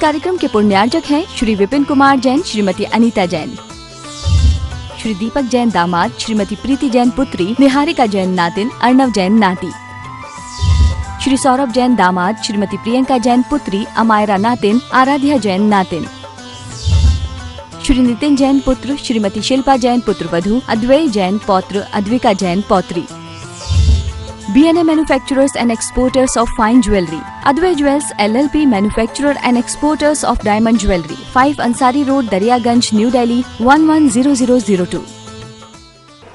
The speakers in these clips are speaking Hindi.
कार्यक्रम के पुण्यार्जक हैं श्री विपिन कुमार जैन, श्रीमती अनीता जैन, श्री दीपक जैन दामाद, श्रीमती प्रीति जैन पुत्री, निहारिका जैन नातिन, अर्णव जैन नाती, श्री सौरभ जैन दामाद, श्रीमती प्रियंका जैन पुत्री, अमायरा नातिन, आराध्या जैन नातिन, श्री नितिन जैन पुत्र, श्रीमती शिल्पा जैन पुत्र वधू, अद्वैय जैन पौत्र, Advika Jain पौत्री। B&A Manufacturers and Exporters of Fine Jewelry, Advay Jewels LLP Manufacturer and Exporters of Diamond Jewelry, 5 Ansari Road, Daryaganj, New Delhi 110002।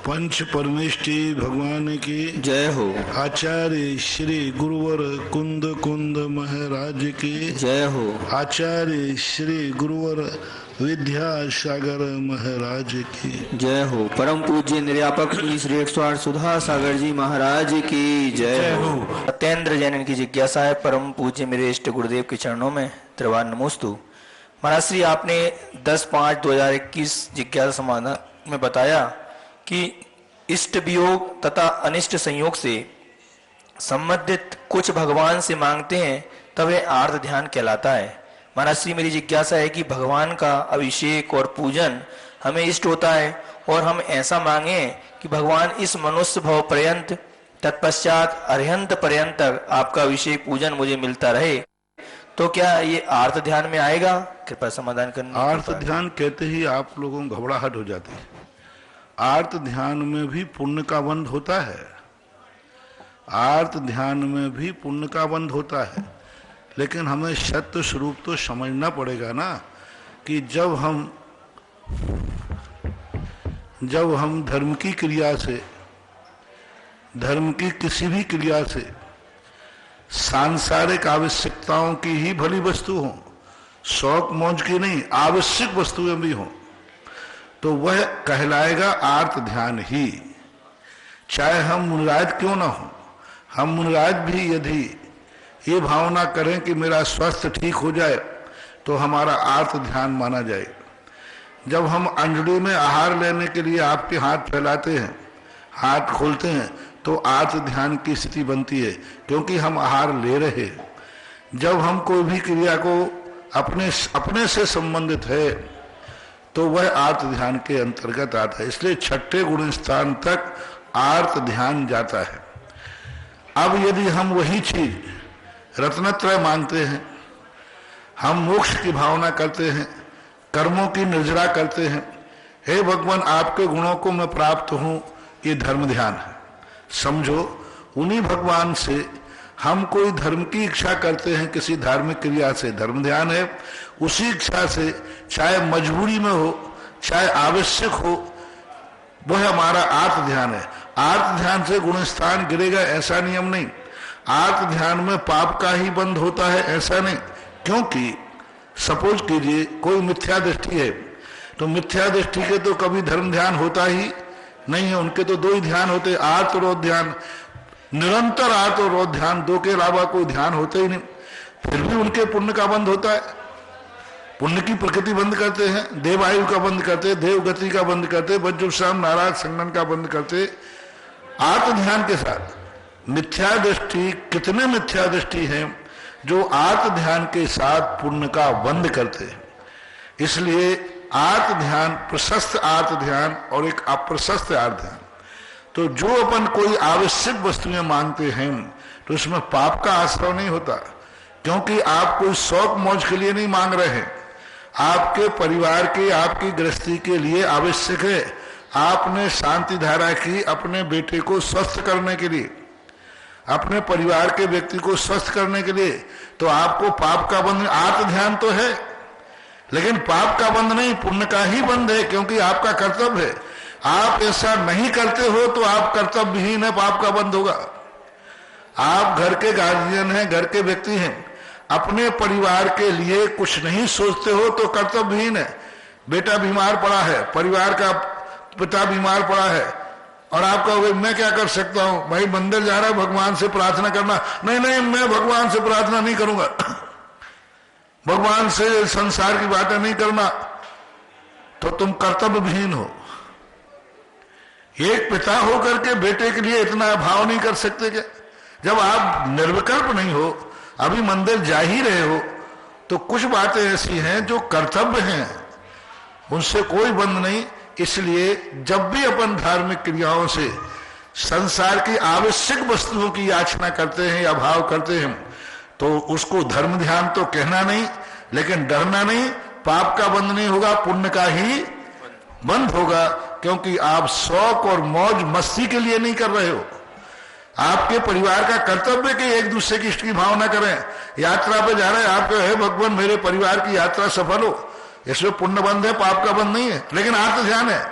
पंच परमेष्टि भगवान की जय हो। आचार्य श्री गुरुवर कुंद कुंद महाराज की जय हो। आचार्य श्री गुरुवर विद्यासागर महाराज की जय हो। परम पूज्य निर्यापक श्री 108 सुधा सागर जी महाराज की जय हो। सत्येंद्र जैन की जिज्ञासा है, परम पूज्य मेरे इष्ट गुरुदेव के चरणों में त्रिवार नमोस्तु। महाराज श्री, आपने 10/5/2021 जिज्ञासा समाधान में बताया कि इष्ट वियोग तथा अनिष्ट संयोग से संबंधित कुछ भगवान से मांगते हैं तब यह आर्त ध्यान कहलाता है। महाराज श्री, मेरी जिज्ञासा है कि भगवान का अभिषेक और पूजन हमें इष्ट होता है और हम ऐसा मांगे कि भगवान इस मनुष्य भव पर्यंत तत्पश्चात अरिहंत पर्यंत तक आपका अभिषेक पूजन मुझे मिलता रहे, तो क्या ये आर्त ध्यान में आएगा? कृपया समाधान करना। आर्त ध्यान कहते ही आप लोगों को घबराहट हो जाती है। आर्त ध्यान में भी पुण्य का बंध होता है, आर्त ध्यान में भी पुण्य का बंध होता है, लेकिन हमें सत्य स्वरूप तो समझना पड़ेगा ना कि जब हम धर्म की क्रिया से, धर्म की किसी भी क्रिया से सांसारिक आवश्यकताओं की ही भली वस्तु हो, शौक मौज की नहीं, आवश्यक वस्तुएं भी हों, तो वह कहलाएगा आर्त ध्यान ही। चाहे हम मुनिराज क्यों ना हो, हम मुनिराज भी यदि ये भावना करें कि मेरा स्वास्थ्य ठीक हो जाए तो हमारा आर्त ध्यान माना जाए। जब हम अंजड़ी में आहार लेने के लिए आपके हाथ फैलाते हैं, हाथ खोलते हैं, तो आर्त ध्यान की स्थिति बनती है, क्योंकि हम आहार ले रहे हैं। जब हम कोई भी क्रिया को अपने से संबंधित है तो वह आर्त ध्यान के अंतर्गत आता है। इसलिए छठे गुण स्थान तक आर्त ध्यान जाता है। अब यदि हम वही चीज रत्नत्रय मानते हैं, हम मोक्ष की भावना करते हैं, कर्मों की निर्जरा करते हैं, हे भगवान आपके गुणों को मैं प्राप्त हूं, ये धर्म ध्यान है। समझो, उन्हीं भगवान से हम कोई धर्म की इच्छा करते हैं, किसी धार्मिक क्रिया से, धर्म ध्यान है। उसी इच्छा से, चाहे मजबूरी में हो चाहे आवश्यक हो, वह हमारा आर्त ध्यान है। आर्त ध्यान से गुण स्थान गिरेगा ऐसा नियम नहीं, आर्त ध्यान में पाप का ही बंध होता है ऐसा नहीं। क्योंकि सपोज कीजिए कोई मिथ्या दृष्टि है, तो मिथ्या दृष्टि के तो कभी धर्म ध्यान होता ही नहीं है। उनके तो दो ही ध्यान होते, आर्त और ध्यान, निरंतर आर्त और ध्यान, दो के अलावा कोई ध्यान होते ही नहीं। फिर भी उनके पुण्य का बंध होता है। पुण्य की प्रकृति बंद करते हैं, देवायु का बंद करते, देव गति का बंद करते, वज्रश्याम नाराज संगन का बंद करते, आर्त ध्यान के साथ। मिथ्या दृष्टि, कितने मिथ्या दृष्टि हैं जो आर्त ध्यान के साथ पुण्य का बंद करते हैं। इसलिए आर्त ध्यान, प्रशस्त आर्त ध्यान और एक अप्रशस्त आर्त ध्यान। तो जो अपन कोई आवश्यक वस्तुएं मांगते हैं तो उसमें पाप का आश्रय नहीं होता, क्योंकि आप कोई शौक मौज के लिए नहीं मांग रहे हैं, आपके परिवार के, आपकी गृहस्थी के लिए आवश्यक है। आपने शांति धारा की अपने बेटे को स्वस्थ करने के लिए, अपने परिवार के व्यक्ति को स्वस्थ करने के लिए, तो आपको पाप का बंध, आर्त ध्यान तो है लेकिन पाप का बंध नहीं, पुण्य का ही बंध है, क्योंकि आपका कर्तव्य है। आप ऐसा नहीं करते हो तो आप कर्तव्यहीन है, पाप का बंध होगा। आप घर के गार्जियन हैं, घर के व्यक्ति हैं, अपने परिवार के लिए कुछ नहीं सोचते हो तो कर्तव्यहीन है। बेटा बीमार पड़ा है, परिवार का पिता बीमार पड़ा है, और आप कहोगे मैं क्या कर सकता हूं, भाई मंदिर जा रहा है, भगवान से प्रार्थना करना। नहीं नहीं, मैं भगवान से प्रार्थना नहीं करूंगा, भगवान से संसार की बातें नहीं करना, तो तुम कर्तव्यहीन हो। एक पिता होकर के बेटे के लिए इतना भाव नहीं कर सकते क्या? जब आप निर्विकल्प नहीं हो, अभी मंदिर जा ही रहे हो तो कुछ बातें ऐसी हैं जो कर्तव्य हैं, उनसे कोई बंध नहीं। इसलिए जब भी अपन धार्मिक क्रियाओं से संसार की आवश्यक वस्तुओं की याचना करते हैं या भाव करते हैं, तो उसको धर्म ध्यान तो कहना नहीं, लेकिन डरना नहीं, पाप का बंध नहीं होगा, पुण्य का ही बंद होगा। क्योंकि आप शौक और मौज मस्ती के लिए नहीं कर रहे हो। आपके परिवार का कर्तव्य कि एक दूसरे की इष्ट की भावना करें। यात्रा पे जा रहे हैं, आप कहे भगवान मेरे परिवार की यात्रा सफल हो, इसमें पुण्य बंद है, पाप का बंद नहीं है, लेकिन आत्म ध्यान है।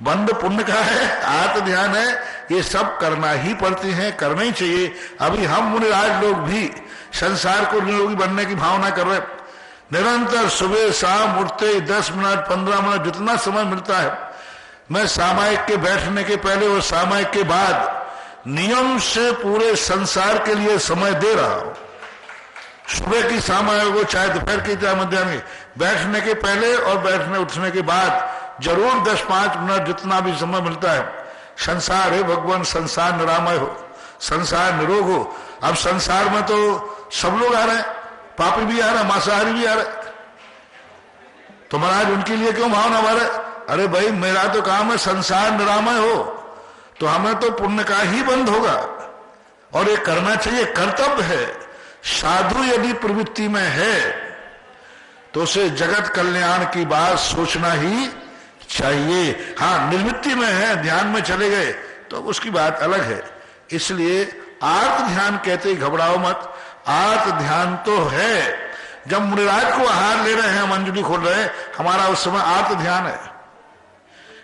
बंद पुण्य का है, आत्म ध्यान है, ये सब करना ही पड़ती है, करना ही चाहिए। अभी हम मुनिराज लोग भी संसार को निरोगी बनने की भावना कर रहे हैं। निरंतर सुबह शाम उठते 10 मिनट 15 मिनट जितना समय मिलता है, मैं सामायिक के बैठने के पहले और सामायिक के बाद नियम से पूरे संसार के लिए समय दे रहा हूं। सुबह की सामायिक हो, चाहे दोपहर की, चाहे मध्याह्न की, बैठने के पहले और बैठने उठने के बाद जरूर 10-5 मिनट जितना भी समय मिलता है, संसार है भगवान, संसार निरामय हो, संसार निरोग हो। अब संसार में तो सब लोग आ रहे हैं, पापी भी आ रहे हैं, मांसाहारी भी आ रहे हैं, तो महाराज उनके लिए क्यों भावना भरे? अरे भाई मेरा तो काम है संसार निरामय हो, तो हमें तो पुण्य का ही बंद होगा और ये करना चाहिए, कर्तव्य है। साधु यदि प्रवृत्ति में है तो उसे जगत कल्याण की बात सोचना ही चाहिए। हाँ, निर्वृत्ति में है, ध्यान में चले गए तो उसकी बात अलग है। इसलिए आत्म ध्यान कहते ही घबराओ मत, आत्म ध्यान तो है। जब मुनिराज को आहार ले रहे हैं, मंजरी खोल रहे हैं, हमारा उस समय आत्म ध्यान है,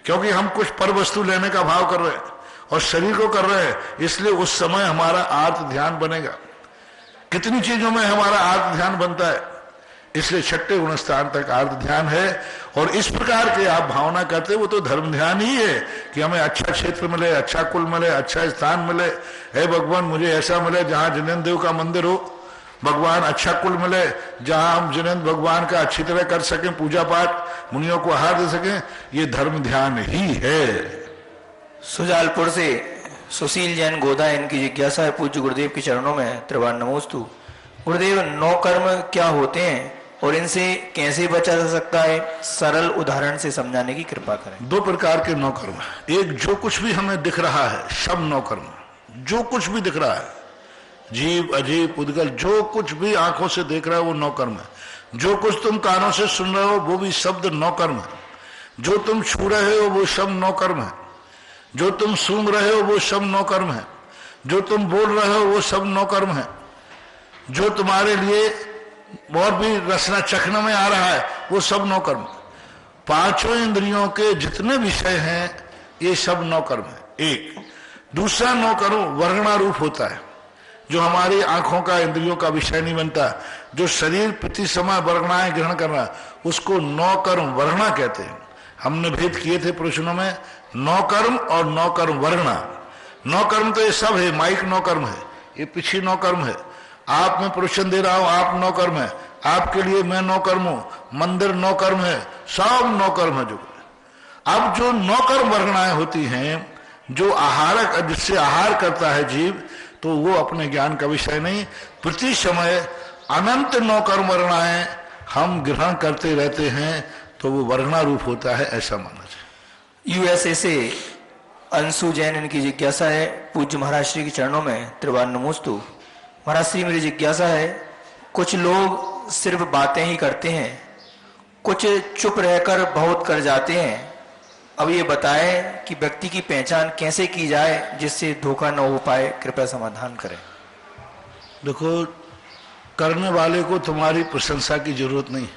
क्योंकि हम कुछ पर वस्तु लेने का भाव कर रहे हैं और शरीर को कर रहे हैं, इसलिए उस समय हमारा आत्म ध्यान बनेगा। कितनी चीजों में हमारा आत्म ध्यान बनता है, इसलिए छठे गुण स्थान तक आत्म ध्यान है। और इस प्रकार के आप भावना करते, वो तो धर्म ध्यान ही है कि हमें अच्छा क्षेत्र मिले, अच्छा कुल मिले, अच्छा स्थान मिले। हे भगवान मुझे ऐसा मिले जहां जिनेन्द्र देव का मंदिर हो, भगवान अच्छा कुल मिले जहां हम जिनेन्द्र भगवान का अच्छी तरह कर सकें, पूजा पाठ, मुनियों को आहार दे सकें, ये धर्म ध्यान ही है। सुजालपुर से सुशील जैन गोदा, इनकी जिज्ञासा है पूज्य गुरुदेव के चरणों में त्रिवार नमोस्तु। गुरुदेव, 9 कर्म क्या होते हैं और इनसे कैसे बचा जा सकता है? सरल उदाहरण से समझाने की कृपा करें। 2 प्रकार के 9 कर्म है। एक, जो कुछ भी हमें दिख रहा है सब 9 कर्म, जो कुछ भी दिख रहा है, जीव अजीव उद्गल, जो कुछ भी आंखों से देख रहा है वो 9 कर्म है। जो कुछ तुम कानों से सुन रहे हो वो भी शब्द 9 कर्म है। जो तुम छू रहे हो वो सब 9 कर्म है। जो तुम सूंघ रहे हो वो सब 9 कर्म है। जो तुम बोल रहे हो वो सब 9 कर्म है। जो तुम्हारे लिए और भी रसना चखने में आ रहा है वो सब 9 कर्म। 5 इंद्रियों के जितने विषय हैं ये सब 9 कर्म है। एक दूसरा 9 कर्म वर्णनारूप होता है, जो हमारी आंखों का, इंद्रियों का विषय नहीं बनता, जो शरीर प्रति समय वर्णाएं ग्रहण करना, उसको 9 कर्म वर्णा कहते हैं। हमने भेद किए थे प्रश्नों में, 9 कर्म और 9 कर्म वर्णा। 9 कर्म तो ये सब है, माइक 9 कर्म है, ये पीछे 9 कर्म है, आप मैं प्रवचन दे रहा हूं आप 9 कर्म है, आपके लिए मैं 9 कर्म हूं, मंदिर 9 कर्म है, सब 9 कर्म है। जो अब जो 9 कर्म वर्णाएं होती हैं, जो आहारक, जिससे आहार करता है जीव, तो वो अपने ज्ञान का विषय नहीं, प्रति समय अनंत 9 कर्म वर्णाएं हम ग्रहण करते रहते हैं, तो वो वर्णा रूप होता है, ऐसा मानना चाहिए। यूएसए से अंशु जैन, इनकी जिज्ञासा है पूज्य महाराज श्री के चरणों में त्रिवार नमोस्तु। महाराज श्री, मेरी जिज्ञासा है, कुछ लोग सिर्फ बातें ही करते हैं, कुछ चुप रहकर बहुत कर जाते हैं। अब ये बताएं कि व्यक्ति की पहचान कैसे की जाए जिससे धोखा न हो पाए, कृपया समाधान करें। देखो, करने वाले को तुम्हारी प्रशंसा की जरूरत नहीं,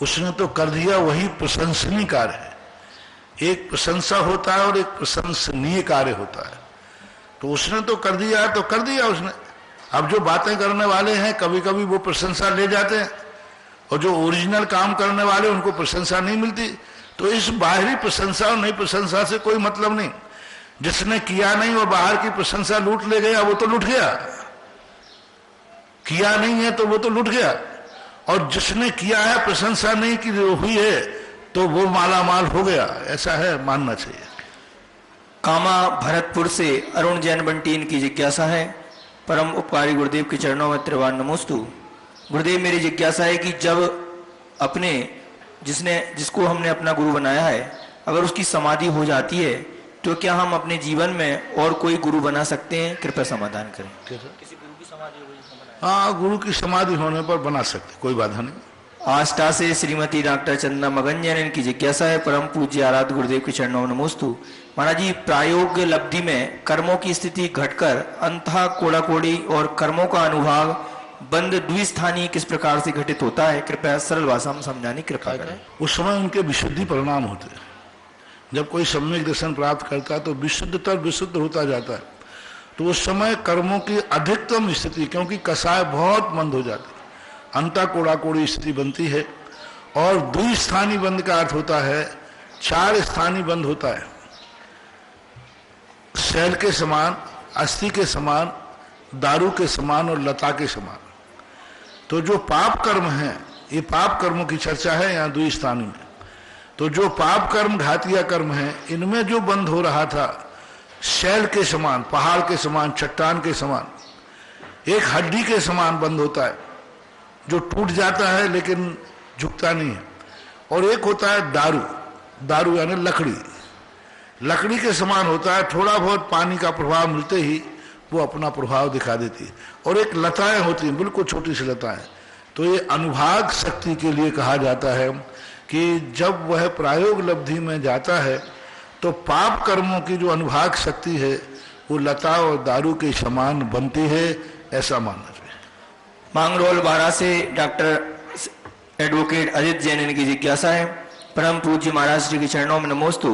उसने तो कर दिया, वही प्रशंसनीय कार्य है। एक प्रशंसा होता है और एक प्रशंसनीय कार्य होता है, तो उसने तो कर दिया तो कर दिया उसने। अब जो बातें करने वाले हैं कभी कभी वो प्रशंसा ले जाते हैं, और जो ओरिजिनल काम करने वाले उनको प्रशंसा नहीं मिलती। तो इस बाहरी प्रशंसा और नई प्रशंसा से कोई मतलब नहीं। जिसने किया नहीं और बाहर की प्रशंसा लूट ले गया वो तो लूट गया, किया नहीं है तो वो तो लूट गया, और जिसने किया है प्रशंसा नहीं की हुई है तो वो माला माल हो गया, ऐसा है, मानना चाहिए। कामा भरतपुर से अरुण जैन बंटी, इनकी जिज्ञासा है परम उपकारी गुरुदेव के चरणों में त्रिवार नमोस्तु। गुरुदेव मेरी जिज्ञासा है कि जब अपने जिसको हमने अपना गुरु बनाया है अगर उसकी समाधि हो जाती है तो क्या हम अपने जीवन में और कोई गुरु बना सकते हैं? कृपया समाधान करें। किसी गुरु की समाधि हो जाए? हाँ, गुरु की समाधि होने पर बना सकते, कोई बाधा नहीं। आष्टा से श्रीमती डॉक्टर चंदा मगन जैन की जिज्ञासा है। परम पूज्य आराध्य गुरुदेव के चरणों में नमोस्तु। महाराज जी, प्रायोग लब्धि में कर्मों की स्थिति घटकर अंतः कोड़ाकोड़ी और कर्मों का अनुभाग बंद द्विस्थानी किस प्रकार से घटित होता है? कृपया सरल भाषा में समझाने कृपा करें। उस समय उनके विशुद्धि परिणाम होते हैं। जब कोई सम्यक दर्शन प्राप्त करता है तो विशुद्धतर विशुद्ध होता जाता है, तो उस समय कर्मों की अधिकतम स्थिति, क्योंकि कसाय बहुत मंद हो जाती है, अंता कोड़ाकोड़ी स्थिति बनती है। और द्विस्थानी बंद का अर्थ होता है 4 स्थानीय बंद होता है, शैल के समान, अस्थि के समान, दारू के समान और लता के समान। तो जो पाप कर्म है, ये पाप कर्मों की चर्चा है यहाँ द्विस्थानी में। तो जो पाप कर्म घातिया कर्म है, इनमें जो बंध हो रहा था शैल के समान, पहाड़ के समान, चट्टान के समान, एक हड्डी के समान बंध होता है जो टूट जाता है लेकिन झुकता नहीं है। और एक होता है दारू, दारू यानी लकड़ी, लकड़ी के समान होता है, थोड़ा बहुत पानी का प्रभाव मिलते ही वो अपना प्रभाव दिखा देती है। और एक लताएं होती हैं, बिल्कुल छोटी सी लताएं। तो ये अनुभाग शक्ति के लिए कहा जाता है कि जब वह प्रायोग लब्धि में जाता है तो पाप कर्मों की जो अनुभाग शक्ति है वो लता और दारू के समान बनती है, ऐसा मानना चाहिए। मांगरोल 12 से डॉक्टर एडवोकेट अजित जैन की जिज्ञासा है। परम पूज्य महाराज श्री के चरणों में नमोस्तु।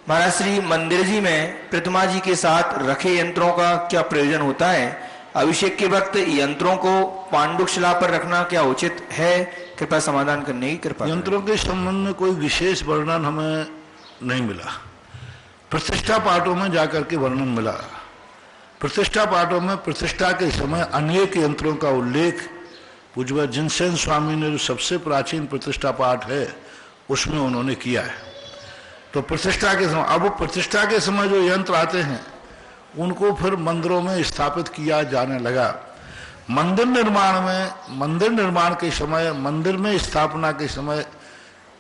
महाराज श्री, मंदिर जी में प्रतिमा जी के साथ रखे यंत्रों का क्या प्रयोजन होता है? अभिषेक के वक्त यंत्रों को पांडुशिला पर रखना क्या उचित है? कृपया समाधान करने की कृपा। यंत्रों के संबंध में कोई विशेष वर्णन हमें नहीं मिला, प्रतिष्ठा पाठों में जाकर के वर्णन मिला। प्रतिष्ठा पाठों में प्रतिष्ठा के समय अनेक यंत्रों का उल्लेख पूज्य जिनसेन स्वामी ने जो सबसे प्राचीन प्रतिष्ठा पाठ है उसमें उन्होंने किया है। तो प्रतिष्ठा के समय, अब प्रतिष्ठा के समय जो यंत्र आते हैं उनको फिर मंदिरों में स्थापित किया जाने लगा। मंदिर निर्माण के समय, मंदिर में स्थापना के समय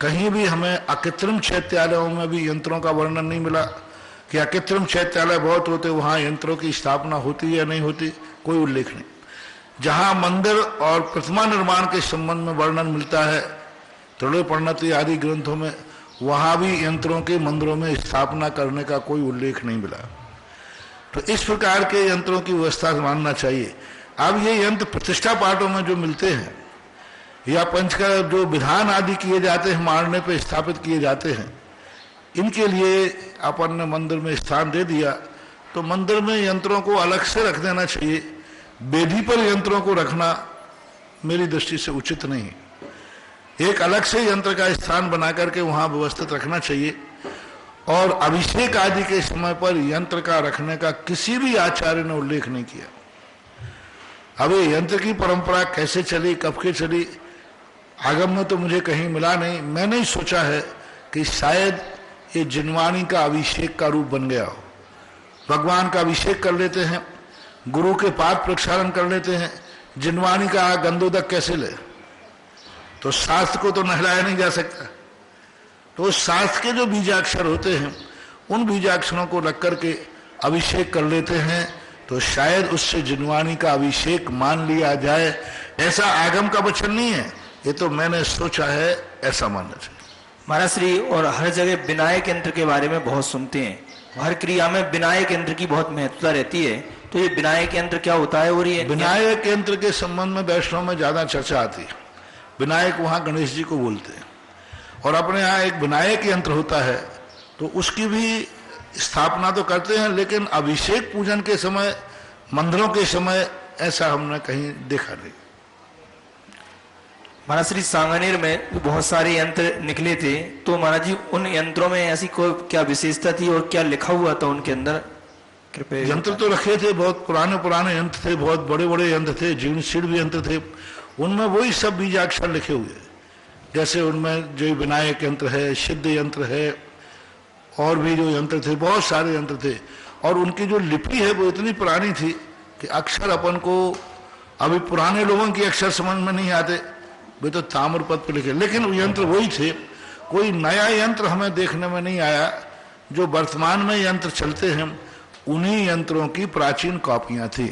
कहीं भी हमें अकृत्रिम चैत्यालयों में भी यंत्रों का वर्णन नहीं मिला कि अकृत्रिम चैत्यालय बहुत होते, वहाँ यंत्रों की स्थापना होती है या नहीं होती, कोई उल्लेख नहीं। जहाँ मंदिर और प्रतिमा निर्माण के संबंध में वर्णन मिलता है त्रिलोक परिणति आदि ग्रंथों में, वहाँ भी यंत्रों के मंदिरों में स्थापना करने का कोई उल्लेख नहीं मिला। तो इस प्रकार के यंत्रों की व्यवस्था मानना चाहिए। अब ये यंत्र प्रतिष्ठा पाठों में जो मिलते हैं या पंच का जो विधान आदि किए जाते हैं, मारने पे स्थापित किए जाते हैं, इनके लिए अपन ने मंदिर में स्थान दे दिया, तो मंदिर में यंत्रों को अलग से रख देना चाहिए। वेदी पर यंत्रों को रखना मेरी दृष्टि से उचित नहीं है। एक अलग से यंत्र का स्थान बना करके वहाँ व्यवस्थित रखना चाहिए। और अभिषेक आदि के समय पर यंत्र का रखने का किसी भी आचार्य ने उल्लेख नहीं किया। अब ये यंत्र की परंपरा कैसे चली, कब के चली, आगम में तो मुझे कहीं मिला नहीं। मैंने ही सोचा है कि शायद ये जिनवाणी का अभिषेक का रूप बन गया हो। भगवान का अभिषेक कर लेते हैं, गुरु के पाद प्रक्षालन कर लेते हैं, जिनवाणी का गंधोदक कैसे ले? तो शास्त्र को तो नहलाया नहीं जा सकता। तो शास्त्र के जो बीजाक्षर होते हैं उन बीजाक्षरों को रख करके अभिषेक कर लेते हैं, तो शायद उससे जिनवाणी का अभिषेक मान लिया जाए। ऐसा आगम का वचन नहीं है, ये तो मैंने सोचा है, ऐसा मानना चाहिए। महाराज श्री, और हर जगह विनायक यंत्र के बारे में बहुत सुनते हैं, हर क्रिया में विनायक यंत्र की बहुत महत्वता रहती है, तो ये विनायक यंत्र क्या होता है? और ये विनायक यंत्र के संबंध में वैष्णव में ज्यादा चर्चा आती है। विनायक वहां गणेश जी को बोलते हैं, और अपने यहाँ एक विनायक यंत्र होता है, तो उसकी भी स्थापना तो करते हैं, लेकिन अभिषेक पूजन के समय, मंदिरों के समय ऐसा हमने कहीं देखा नहीं। महाराज श्री, सांगानेर में बहुत सारे यंत्र निकले थे, तो महाराज जी उन यंत्रों में ऐसी कोई क्या विशेषता थी और क्या लिखा हुआ था उनके अंदर? कृपया। यंत्र तो रखे थे, बहुत पुराने यंत्र थे, बहुत बड़े बड़े यंत्र थे, जीर्ण भी यंत्र थे, उनमें वही सब बीजाक्षर लिखे हुए। जैसे उनमें जो विनायक यंत्र है, सिद्ध यंत्र है, और भी जो यंत्र थे, बहुत सारे यंत्र थे, और उनकी जो लिपि है वो इतनी पुरानी थी कि अक्षर अपन को अभी पुराने लोगों की अक्षर समझ में नहीं आते, वे तो ताम्रपत्र पे लिखे, लेकिन वो यंत्र वही थे। कोई नया यंत्र हमें देखने में नहीं आया। जो वर्तमान में यंत्र चलते हैं उन्हीं यंत्रों की प्राचीन कॉपियां थी।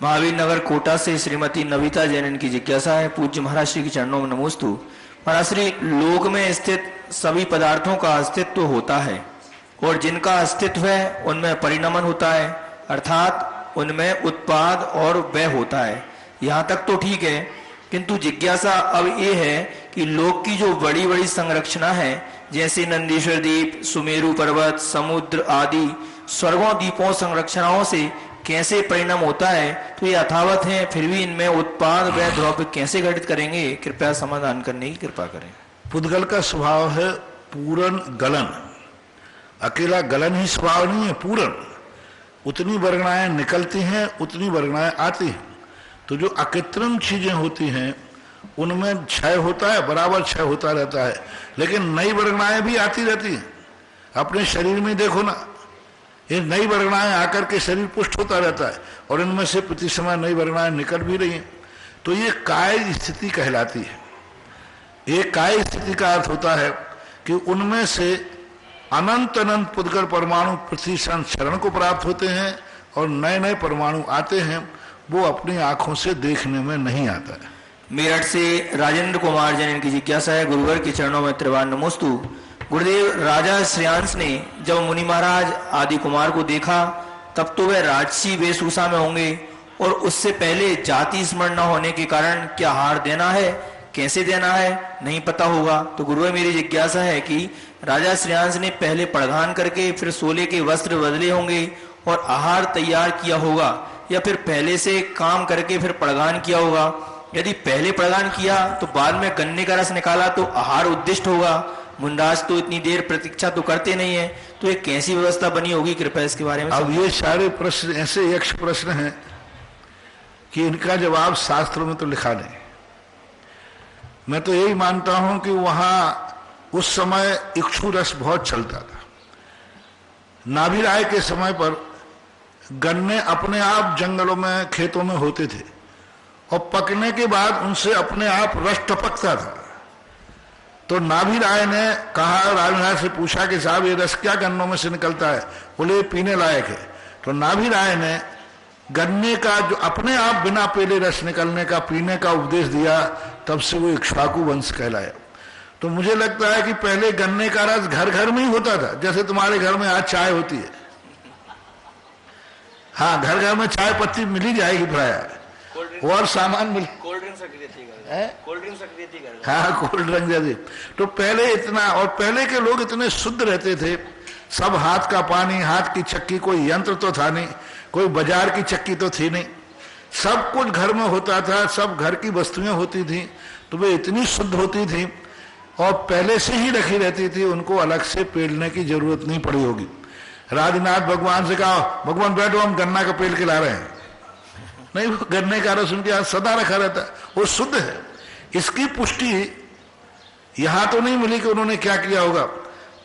महावीर नगर कोटा से श्रीमती नविता जैन की जिज्ञासा है। पूज्य महाराज श्री के चरणों में नमोस्तु। महाराज श्री, लोक में स्थित सभी पदार्थों का अस्तित्व होता है और जिनका अस्तित्व है उनमें परिणमन होता है, अर्थात उनमें उत्पाद और व्यय होता है। यहाँ तक तो ठीक है, किंतु जिज्ञासा अब ये है कि लोक की जो बड़ी बड़ी संरचना है, जैसे नंदीश्वर द्वीप, सुमेरु पर्वत, समुद्र आदि स्वर्गों द्वीपों संरचनाओं से कैसे परिणाम होता है, तो ये यथावत है, फिर भी इनमें उत्पाद व द्रव्य कैसे घटित करेंगे, कृपया समाधान करने की कृपा करें। पुद्गल का स्वभाव है पूर्ण गलन। अकेला गलन ही स्वभाव नहीं है, पूर्ण। उतनी वर्गणाएं निकलती हैं, उतनी वर्गणाएं आती हैं। तो जो अकृत्रिम चीजें होती हैं उनमें क्षय होता है, बराबर क्षय होता रहता है, लेकिन नई वर्गणाएं भी आती रहती हैं। अपने शरीर में देखो ना, ये नई वर्गणाएं आकर के शरीर पुष्ट होता रहता है और इनमें से प्रति समय नई वर्गणाएं निकल भी रही हैं। तो ये काय स्थिति कहलाती है। ये काय स्थिति का अर्थ होता है कि उनमें से अनंत अनंत पुद्गल परमाणु पृथ्वी शरण को प्राप्त होते हैं और नए नए परमाणु आते हैं, वो अपनी आंखों से देखने में नहीं आता है। मेरठ से राजेंद्र कुमार जैन की जिज्ञासा है। गुरुवर के चरणों में त्रिवार नमोस्तु। गुरुदेव, राजा श्रेयांश ने जब मुनि महाराज आदि कुमार को देखा तब तो वह राजसी वेशभूषा में होंगे और उससे पहले जाति स्मरण न होने के कारण क्या हार देना है, कैसे देना है, नहीं पता होगा। तो गुरुदेव, मेरी जिज्ञासा है कि राजा श्रेयांश ने पहले पड़घान करके फिर सोले के वस्त्र बदले होंगे और आहार तैयार किया होगा, या फिर पहले से काम करके फिर पड़घान किया होगा। यदि पहले पड़घान किया तो बाद में गन्ने का रस निकाला तो आहार उद्दिष्ट होगा। मुंडाज तो इतनी देर प्रतीक्षा तो करते नहीं है, तो ये कैसी व्यवस्था बनी होगी, कृपया इसके बारे में। अब ये सारे प्रश्न ऐसे यक्ष प्रश्न हैं कि इनका जवाब शास्त्रों में तो लिखा नहीं। मैं तो यही मानता हूं कि वहां उस समय इक्षु रस बहुत चलता था। नाभि राय के समय पर गन्ने अपने आप जंगलों में खेतों में होते थे और पकने के बाद उनसे अपने आप रस टपकता था। तो नाभि राय ने कहा, राजमहाराज से पूछा कि साहब ये रस क्या गन्नों में से निकलता है? बोले पीने लायक है। तो नाभि राय ने गन्ने का जो अपने आप बिना पेले रस निकलने का पीने का उपदेश दिया, तब से वो इक्ष्वाकु वंश कहलाया। तो मुझे लगता है कि पहले गन्ने का रस घर घर में ही होता था, जैसे तुम्हारे घर में आज चाय होती है। हाँ, घर घर में चाय पत्ती मिली जाएगी प्राय, और सामान मिल, कोल्ड ड्रिंक हाँ कोल्ड ड्रिंक जैसे। तो पहले इतना, और पहले के लोग इतने शुद्ध रहते थे, सब हाथ का पानी, हाथ की चक्की, कोई यंत्र तो था नहीं, कोई बाजार की चक्की तो थी नहीं, सब कुछ घर में होता था, सब घर की वस्तुएं होती थी, तो वे इतनी शुद्ध होती थी और पहले से ही रखी रहती थी, उनको अलग से पेलने की जरूरत नहीं पड़ी होगी। राजनाथ भगवान से कहा, भगवान बैठो हम गन्ना का पेल के ला रहे हैं, नहीं, वो गन्ने का रस उनके हाथ सदा रखा रहता है, वो शुद्ध है। इसकी पुष्टि यहां तो नहीं मिली कि उन्होंने क्या किया होगा।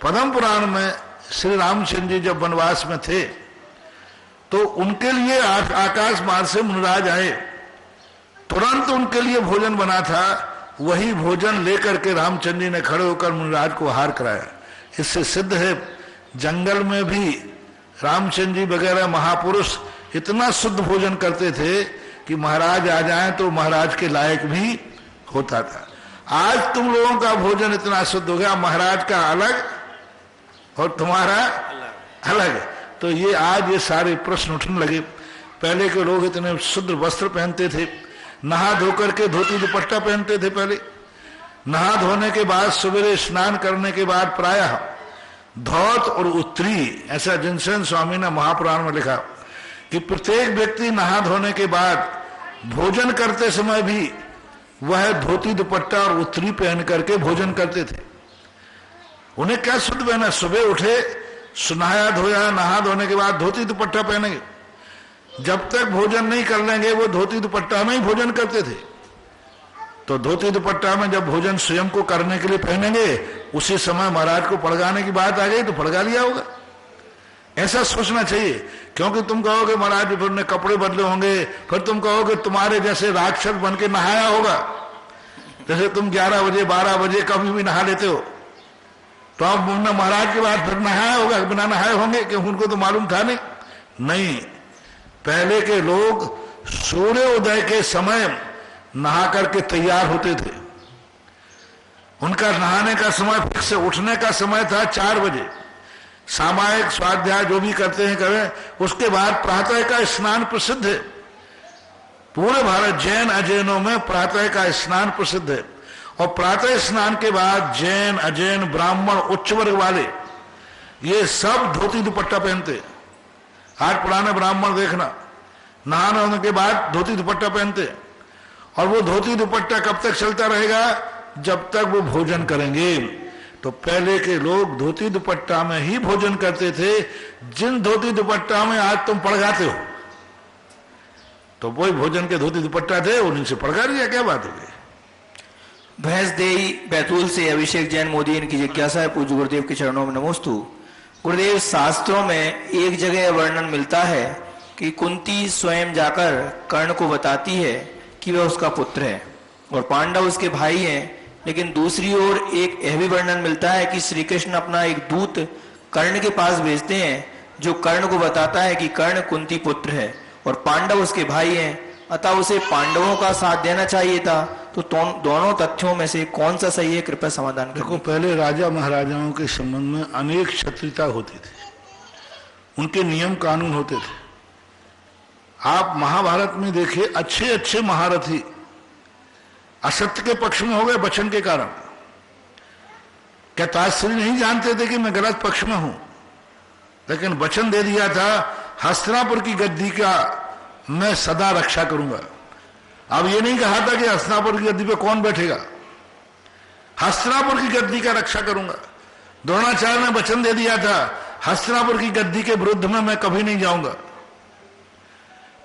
पद्म पुराण में श्री रामचंद्र जी जब वनवास में थे तो उनके लिए आकाश मार्ग से मुनिराज आए, तुरंत उनके लिए भोजन बना था, वही भोजन लेकर के रामचंद्र जी ने खड़े होकर मुनिराज को आहार कराया। इससे सिद्ध है जंगल में भी रामचंद्र जी वगैरह महापुरुष इतना शुद्ध भोजन करते थे कि महाराज आ जाएं तो महाराज के लायक भी होता था। आज तुम लोगों का भोजन इतना शुद्ध हो गया, महाराज का अलग और तुम्हारा अलग। तो ये आज ये सारे प्रश्न उठने लगे। पहले के लोग इतने शुद्ध वस्त्र पहनते थे, नहा धोकर के धोती दुपट्टा पहनते थे। पहले नहा धोने के बाद सवेरे स्नान करने के बाद प्रायः धौत और उत्तरी, ऐसा जिनसेन स्वामी ने महापुराण में लिखा कि प्रत्येक व्यक्ति नहा धोने के बाद भोजन करते समय भी वह धोती दुपट्टा और उत्तरी पहन करके भोजन करते थे। उन्हें क्या शुद्ध पहना, सुबह उठे, सुनाया धोया, नहा धोने के बाद धोती दुपट्टा पहनेंगे, जब तक भोजन नहीं कर लेंगे वो धोती दुपट्टा में ही भोजन करते थे। तो धोती दुपट्टा में जब भोजन स्वयं को करने के लिए पहनेंगे, उसी समय महाराज को पड़गाने की बात आ गई तो पड़गा लिया होगा। ऐसा सोचना चाहिए, क्योंकि तुम कहोगे महाराज फिर ने कपड़े बदले होंगे, फिर तुम कहोगे तुम्हारे जैसे राक्षस बन के नहाया होगा, जैसे तुम 11 बजे 12 बजे कभी भी नहा लेते हो, तो अब महाराज के बाद फिर नहाया होगा, बिना नहाए होंगे, क्योंकि उनको तो मालूम था नहीं। पहले के लोग सूर्योदय के समय नहा करके तैयार होते थे। उनका नहाने का समय फिक्स, उठने का समय था 4 बजे। सामायिक स्वाध्याय जो भी करते हैं करें, उसके बाद प्रातः का स्नान प्रसिद्ध है। पूरे भारत जैन अजैनों में प्रातः का स्नान प्रसिद्ध है, और प्रातः स्नान के बाद जैन अजैन ब्राह्मण उच्च वर्ग वाले ये सब धोती दुपट्टा पहनते। आज पुराने ब्राह्मण देखना, नहाने होने के बाद धोती दुपट्टा पहनते, और वो धोती दुपट्टा कब तक चलता रहेगा? जब तक वो भोजन करेंगे। तो पहले के लोग धोती दुपट्टा में ही भोजन करते थे। जिन धोती दुपट्टा में आज तुम पड़गाते हो, तो वही भोजन के धोती दुपट्टा थे, उन्हीं से पड़गा लिया, क्या बात हो गई। भैंसदेही बैतूल से अभिषेक जैन मोदी, इनकी जिज्ञासा है, पूज्य गुरुदेव के चरणों में नमोस्तु। गुरुदेव, शास्त्रों में एक जगह वर्णन मिलता है कि कुंती स्वयं जाकर कर्ण को बताती है कि वह उसका पुत्र है और पांडव उसके भाई हैं, लेकिन दूसरी ओर एक यह भी वर्णन मिलता है कि श्री कृष्ण अपना एक दूत कर्ण के पास भेजते हैं, जो कर्ण को बताता है कि कर्ण कुंती पुत्र है और पांडव उसके भाई हैं, अतः उसे पांडवों का साथ देना चाहिए था। तो दोनों तथ्यों में से कौन सा सही है? कृपया समाधान करें। देखो, पहले राजा महाराजाओं के संबंध में अनेक क्षत्रियता होती थी, उनके नियम कानून होते थे। आप महाभारत में देखिए, अच्छे अच्छे महारथी असत्य के पक्ष में हो गए वचन के कारण। क्या ताजश्री नहीं जानते थे कि मैं गलत पक्ष में हूं, लेकिन वचन दे दिया था हस्तिनापुर की गद्दी का मैं सदा रक्षा करूंगा। अब ये नहीं कहा था कि हस्तिनापुर की गद्दी पे कौन बैठेगा, हस्तिनापुर की गद्दी का रक्षा करूंगा। द्रोणाचार्य ने वचन दे दिया था हस्तिनापुर की गद्दी के विरुद्ध में मैं कभी नहीं जाऊंगा।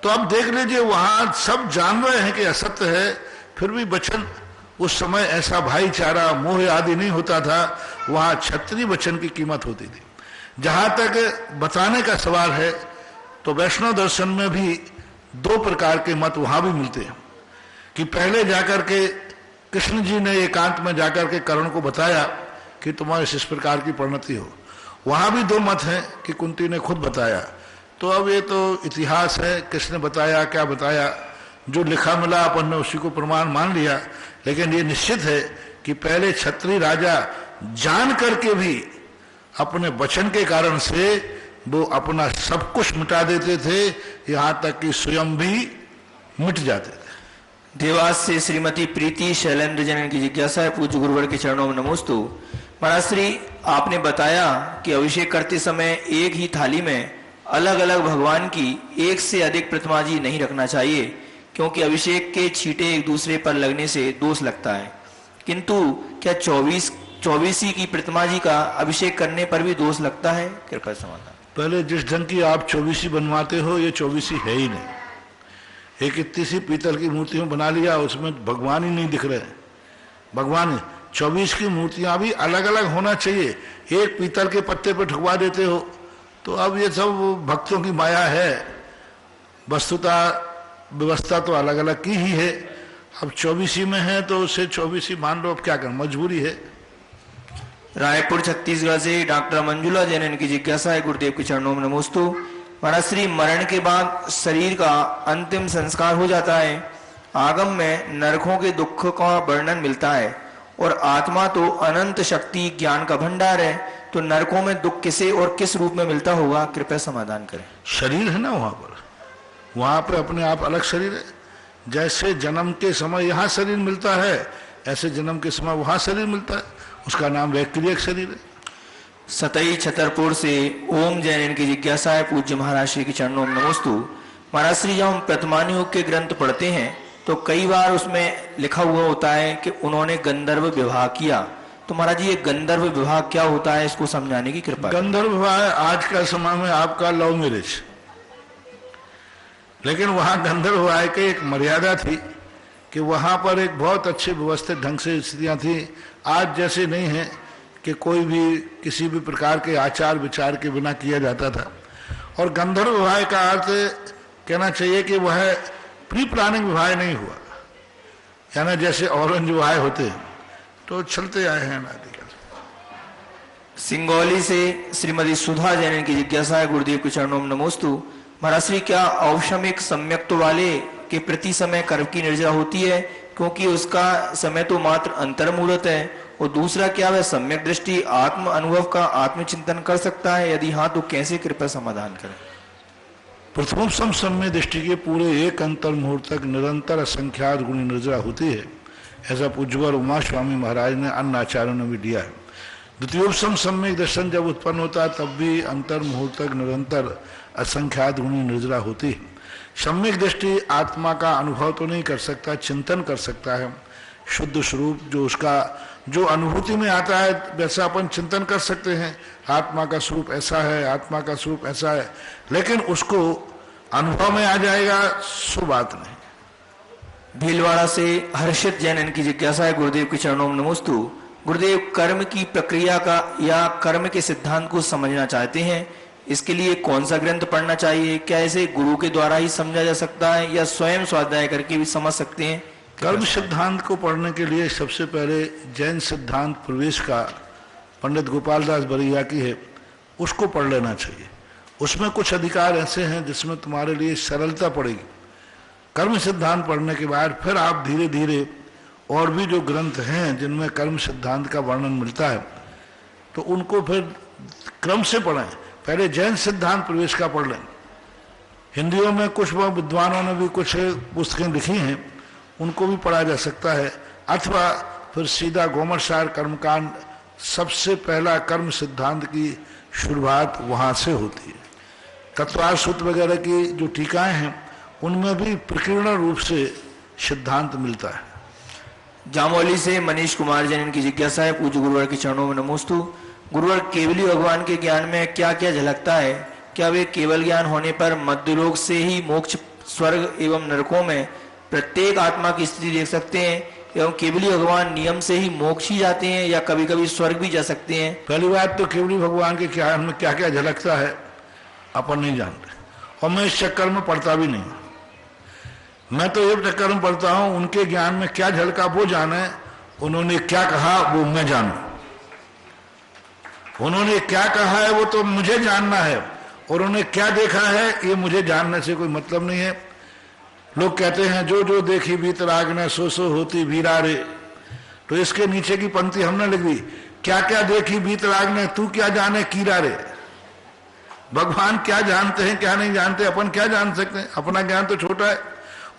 तो अब देख लीजिए, वहां सब जान रहे हैं कि असत्य है, फिर भी वचन, उस समय ऐसा भाईचारा मोह आदि नहीं होता था, वहां क्षत्रिय वचन की कीमत होती थी। जहां तक बताने का सवाल है, तो वैष्णव दर्शन में भी 2 प्रकार के मत वहां भी मिलते हैं कि पहले जाकर के कृष्ण जी ने एकांत में जाकर के कर्ण को बताया कि तुम्हारे इस प्रकार की परिणति हो। वहां भी 2 मत हैं कि कुंती ने खुद बताया। तो अब ये तो इतिहास है, किसने बताया क्या बताया, जो लिखा मिला अपन ने उसी को प्रमाण मान लिया। लेकिन ये निश्चित है कि पहले क्षत्रिय राजा जान करके भी अपने वचन के कारण से वो अपना सब कुछ मिटा देते थे, यहाँ तक कि स्वयं भी मिट जाते थे। देवास से श्रीमती प्रीति शैलेंद्र जैन की जिज्ञासा है, पूज्य गुरुवर के चरणों में नमोस्तु। महाराज श्री, आपने बताया कि अभिषेक करते समय एक ही थाली में अलग अलग भगवान की एक से अधिक प्रतिमा जी नहीं रखना चाहिए, क्योंकि अभिषेक के छींटे एक दूसरे पर लगने से दोष लगता है। किंतु क्या 24 की प्रतिमा जी का अभिषेक करने पर भी दोष लगता है? कृपया समाधान। पहले जिस ढंग की आप 24 बनवाते हो, ये 24 है ही नहीं। एक इतनी सी पीतल की मूर्तियां बना लिया, उसमें भगवान ही नहीं दिख रहे। भगवान 24 की मूर्तियां भी अलग अलग होना चाहिए। एक पीतल के पत्ते पे ठुकवा देते हो, तो अब ये सब भक्तों की माया है। वस्तुतः व्यवस्था तो अलग अलग की ही है। अब 24 में है तो उसे 24 मान लो, अब क्या करें, मजबूरी है। रायपुर छत्तीसगढ़ से डॉक्टर मंजुला जैन, इनकी जिज्ञासा है, गुरुदेव के चरणों में नमोस्तु। महाराज श्री, मरण के बाद शरीर का अंतिम संस्कार हो जाता है। आगम में नरकों के दुख का वर्णन मिलता है और आत्मा तो अनंत शक्ति ज्ञान का भंडार है, तो नरकों में दुख किसे और किस रूप में मिलता होगा? कृपया समाधान करें। शरीर है ना वहां पर अपने आप अलग शरीर है। जैसे जन्म के समय यहाँ शरीर मिलता है, ऐसे जन्म के समय वहां शरीर मिलता है, उसका नाम वैक्रियक शरीर है। सतई छतरपुर से ओम जैन, इनकी जिज्ञासा है, पूज्य महाराज श्री के चरणों में नमोस्तु। महाराज श्री, जब हम प्रतिमान युग के ग्रंथ पढ़ते हैं तो कई बार उसमें लिखा हुआ होता है कि उन्होंने गंधर्व विवाह किया। तो महाराज जी, ये गंधर्व विवाह क्या होता है, इसको समझाने की कृपा। गंधर्व विवाह आज का समय में आपका लव मैरिज, लेकिन वहां गंधर्व विवाह की एक मर्यादा थी कि वहां पर एक बहुत अच्छे व्यवस्थित ढंग से स्थितियां थी। आज जैसे नहीं है कि कोई भी किसी भी प्रकार के आचार विचार के बिना किया जाता था। और गंधर्व विवाह का अर्थ कहना चाहिए कि वह प्री प्लानिंग विवाह नहीं हुआ, यानी जैसे ऑरेंज विवाह होते हैं तो चलते आए हैं अनादिकाल। सिंगौली से श्रीमती सुधा जैन की जिज्ञासा है, गुरुदेव के चरणों में नमोस्तु। महाराज श्री, क्या औषमिक सम्यक्त्व वाले के प्रति समय कर्म की निर्जरा होती है, क्योंकि उसका समय तो मात्र अंतर्मुहूर्त है, और दूसरा क्या वह सम्यक दृष्टि आत्म अनुभव का आत्मचिंतन कर सकता है, यदि हाँ तो कैसे कृपया समाधान करें। प्रथमोपम सम्य दृष्टि के पूरे एक अंतर मुहूर्त तक निरंतर असंख्यात गुणी निर्जरा होती है, ऐसा पूज्यवर उमा स्वामी महाराज ने अन्य आचार्यों ने भी दिया है। द्वितीयोपम सम्यक दर्शन जब उत्पन्न होता है तब भी अंतर मुहूर्त तक निरंतर असंख्यात गुणी निर्जरा होती है। सम्यक दृष्टि आत्मा का अनुभव तो नहीं कर सकता, चिंतन कर सकता है। शुद्ध स्वरूप जो उसका जो अनुभूति में आता है वैसा अपन चिंतन कर सकते हैं, आत्मा का स्वरूप ऐसा है, आत्मा का स्वरूप ऐसा है, लेकिन उसको अनुभव में आ जाएगा सो बात नहीं। भीलवाड़ा से हर्षित जैन की जिज्ञासा है, गुरुदेव के चरणों में नमोस्तु। गुरुदेव, कर्म की प्रक्रिया का या कर्म के सिद्धांत को समझना चाहते हैं, इसके लिए कौन सा ग्रंथ पढ़ना चाहिए? क्या इसे गुरु के द्वारा ही समझा जा सकता है या स्वयं स्वाध्याय करके भी समझ सकते हैं? कर्म सिद्धांत को पढ़ने के लिए सबसे पहले जैन सिद्धांत प्रवेश का पंडित गोपाल दास बरिया की है, उसको पढ़ लेना चाहिए। उसमें कुछ अधिकार ऐसे हैं जिसमें तुम्हारे लिए सरलता पड़ेगी। कर्म सिद्धांत पढ़ने के बाद फिर आप धीरे धीरे और भी जो ग्रंथ हैं जिनमें कर्म सिद्धांत का वर्णन मिलता है तो उनको फिर क्रम से पढ़ें। पहले जैन सिद्धांत प्रवेश का पढ़ लें। हिंदियों में कुछ विद्वानों ने भी कुछ पुस्तकें लिखी हैं, उनको भी पढ़ा जा सकता है, अथवा फिर सीधा गोमरसार कर्मकांड, सबसे पहला कर्म सिद्धांत की शुरुआत वहां से होती है। तत्वार सूत्र वगैरह की जो टीकाएं हैं उनमें भी प्रकीर्ण रूप से सिद्धांत मिलता है। जामौली से मनीष कुमार जैन की जिज्ञासा है, पूज्य गुरुवर के चरणों में नमोस्तु। गुरुवर, केवली भगवान के ज्ञान में क्या क्या झलकता है? क्या वे केवल ज्ञान होने पर मध्यलोक से ही मोक्ष, स्वर्ग एवं नरकों में प्रत्येक आत्मा की स्थिति देख सकते हैं, एवं केवली भगवान नियम से ही मोक्ष ही जाते हैं या कभी कभी स्वर्ग भी जा सकते हैं? पहली बात तो केवली भगवान के ज्ञान में क्या क्या झलकता है अपन नहीं जानते, और मैं इस चक्कर में पढ़ता भी नहीं। मैं तो ये चक्कर में पढ़ता हूं उनके ज्ञान में क्या झलका वो जाने, उन्होंने क्या कहा वो मैं जानूं। उन्होंने क्या कहा है वो तो मुझे जानना है, और उन्होंने क्या देखा है ये मुझे जानने से कोई मतलब नहीं है। लोग कहते हैं जो जो देखी बीत राग ने सो सो होती वीरा रे, तो इसके नीचे की पंक्ति हमने लिख दी, क्या क्या देखी बीत राग ने तू क्या जाने कीरा रे। भगवान क्या जानते हैं क्या नहीं जानते, अपन क्या जान सकते हैं, अपना ज्ञान तो छोटा है।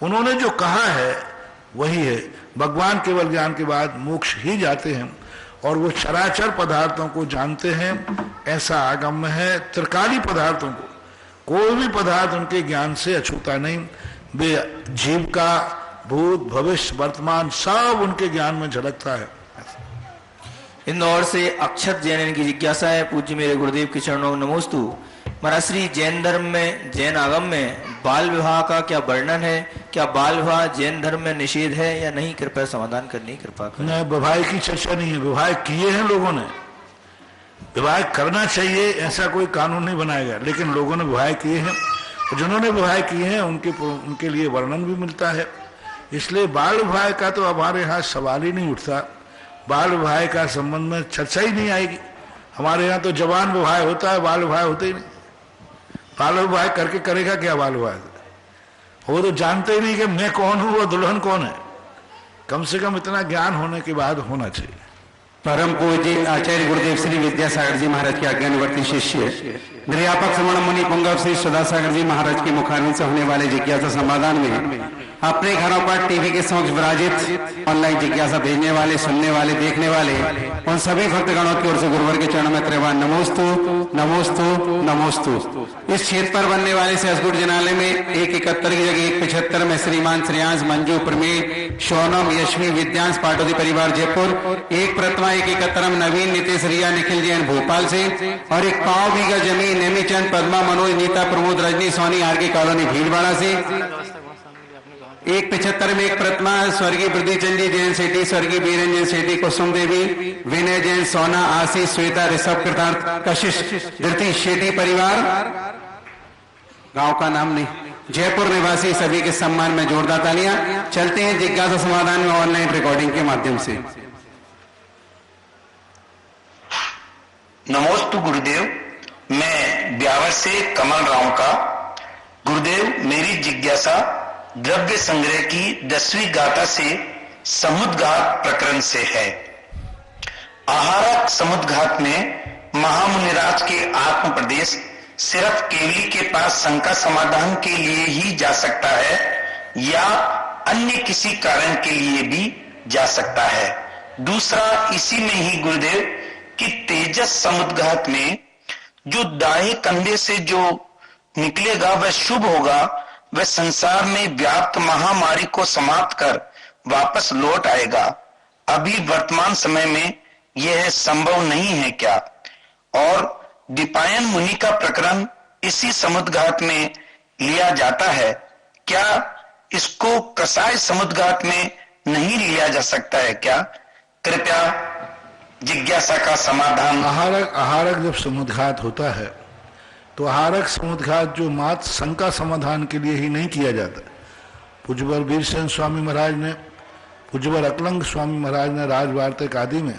उन्होंने जो कहा है वही है। भगवान केवल ज्ञान के बाद मोक्ष ही जाते हैं और वो चराचर पदार्थों को जानते हैं, ऐसा आगम है। त्रिकाली पदार्थों को, कोई भी पदार्थ उनके ज्ञान से अछूता नहीं। वे जीव का भूत भविष्य वर्तमान सब उनके ज्ञान में झलकता है। इंदौर से अक्षत जैन की जिज्ञासा है, पूज्य मेरे गुरुदेव के चरणों में नमोस्तु। महाराज श्री, जैन धर्म में, जैन आगम में बाल विवाह का क्या वर्णन है? क्या बाल विवाह जैन धर्म में निषेध है या नहीं? कृपया समाधान करने की कृपा करें। नहीं, विवाह की चर्चा नहीं है। विवाह किए हैं लोगों ने, विवाह करना चाहिए ऐसा कोई कानून नहीं बनाया गया, लेकिन लोगों ने विवाह किए हैं, जिन्होंने विवाह किए हैं उनके लिए वर्णन भी मिलता है। इसलिए बाल विवाह का तो हमारे यहाँ सवाल ही नहीं उठता। बाल विवाह का संबंध में चर्चा ही नहीं आएगी। हमारे यहाँ तो जवान विवाह होता है, बाल विवाह होते ही नहीं। बाल विवाह करके करेगा क्या बाल विवाह? वो तो जानते ही नहीं कि मैं कौन हूँ, वो दुल्हन कौन है। कम से कम इतना ज्ञान होने के बाद होना चाहिए। परम पूज्य आचार्य गुरुदेव श्री विद्यासागर जी महाराज के आज्ञानुवर्ती शिष्य निर्यापक श्रवण मुनि पुंगव श्री सुधासागर जी महाराज के मुखारविंद से होने वाले जिज्ञासा समाधान में अपने घरों पर टीवी के समक्ष विराजित ऑनलाइन जिज्ञासा भेजने वाले, सुनने वाले, देखने वाले उन सभी भक्तगणों की ओर से गुरुवर के चरणों में त्रिवान नमोस्तु नमोस्तु नमोस्तु। इस क्षेत्र पर बनने वाले सहसगुर जनालय में 171 की जगह 175 में श्रीमान श्रेयांश, मंजू, प्रमेय, सोनम, यशवी, विद्यांश, पाटोदी परिवार जयपुर, एक प्रतिमा 171 नवीन, नितेश, रिया, निखिल जैन भोपाल से, और एक पाव बीघा जमीन नेमीचंद, पद्मा, मनोज, नीता, प्रमोद, रजनी, सोनी, आरके कॉलोनी भीलवाड़ा से। 175 में एक प्रतिमा स्वर्गीय प्रदीचंद जी जैन सेठी, स्वर्गीय बीरन जैन सेठी, कुसुम देवी, विनय जैन, सोना, आशीष, श्वेता, ऋषभ, कृतार्थ, कशिश, धृति शेठी परिवार। गांव का नाम नहीं, जयपुर निवासी सभी के सम्मान में जोरदार तालियां। चलते हैं जिज्ञासा समाधान में ऑनलाइन रिकॉर्डिंग के माध्यम से। नमोस्तु गुरुदेव, मैं ब्यावर से कमल राव का। गुरुदेव, मेरी जिज्ञासा द्रव्य संग्रह की 10वीं गाथा से समुद्घात प्रकरण से है। आहारक समुद्घात में महामुनिराज के आत्म प्रदेश सिर्फ केवली के पास शंका समाधान के लिए ही जा सकता है या अन्य किसी कारण के लिए भी जा सकता है? दूसरा, इसी में ही गुरुदेव कि तेजस समुद्घात में जो दाएं कंधे से जो निकलेगा वह शुभ होगा, वह संसार में व्याप्त महामारी को समाप्त कर वापस लौट आएगा। अभी वर्तमान समय में यह संभव नहीं है क्या? और दीपायन मुनि का प्रकरण इसी समुद्घात में लिया जाता है क्या? इसको कसाय समुद्घात में नहीं लिया जा सकता है क्या? कृपया जिज्ञासा का समाधान। आहारक जब समुद्घात होता है तो आहारक समुद्घात जो मात्र शंका समाधान के लिए ही नहीं किया जाता। पूज्यवर वीरसेन स्वामी महाराज ने, पूज्यवर अकलंग स्वामी महाराज ने राजवार्तिक आदि में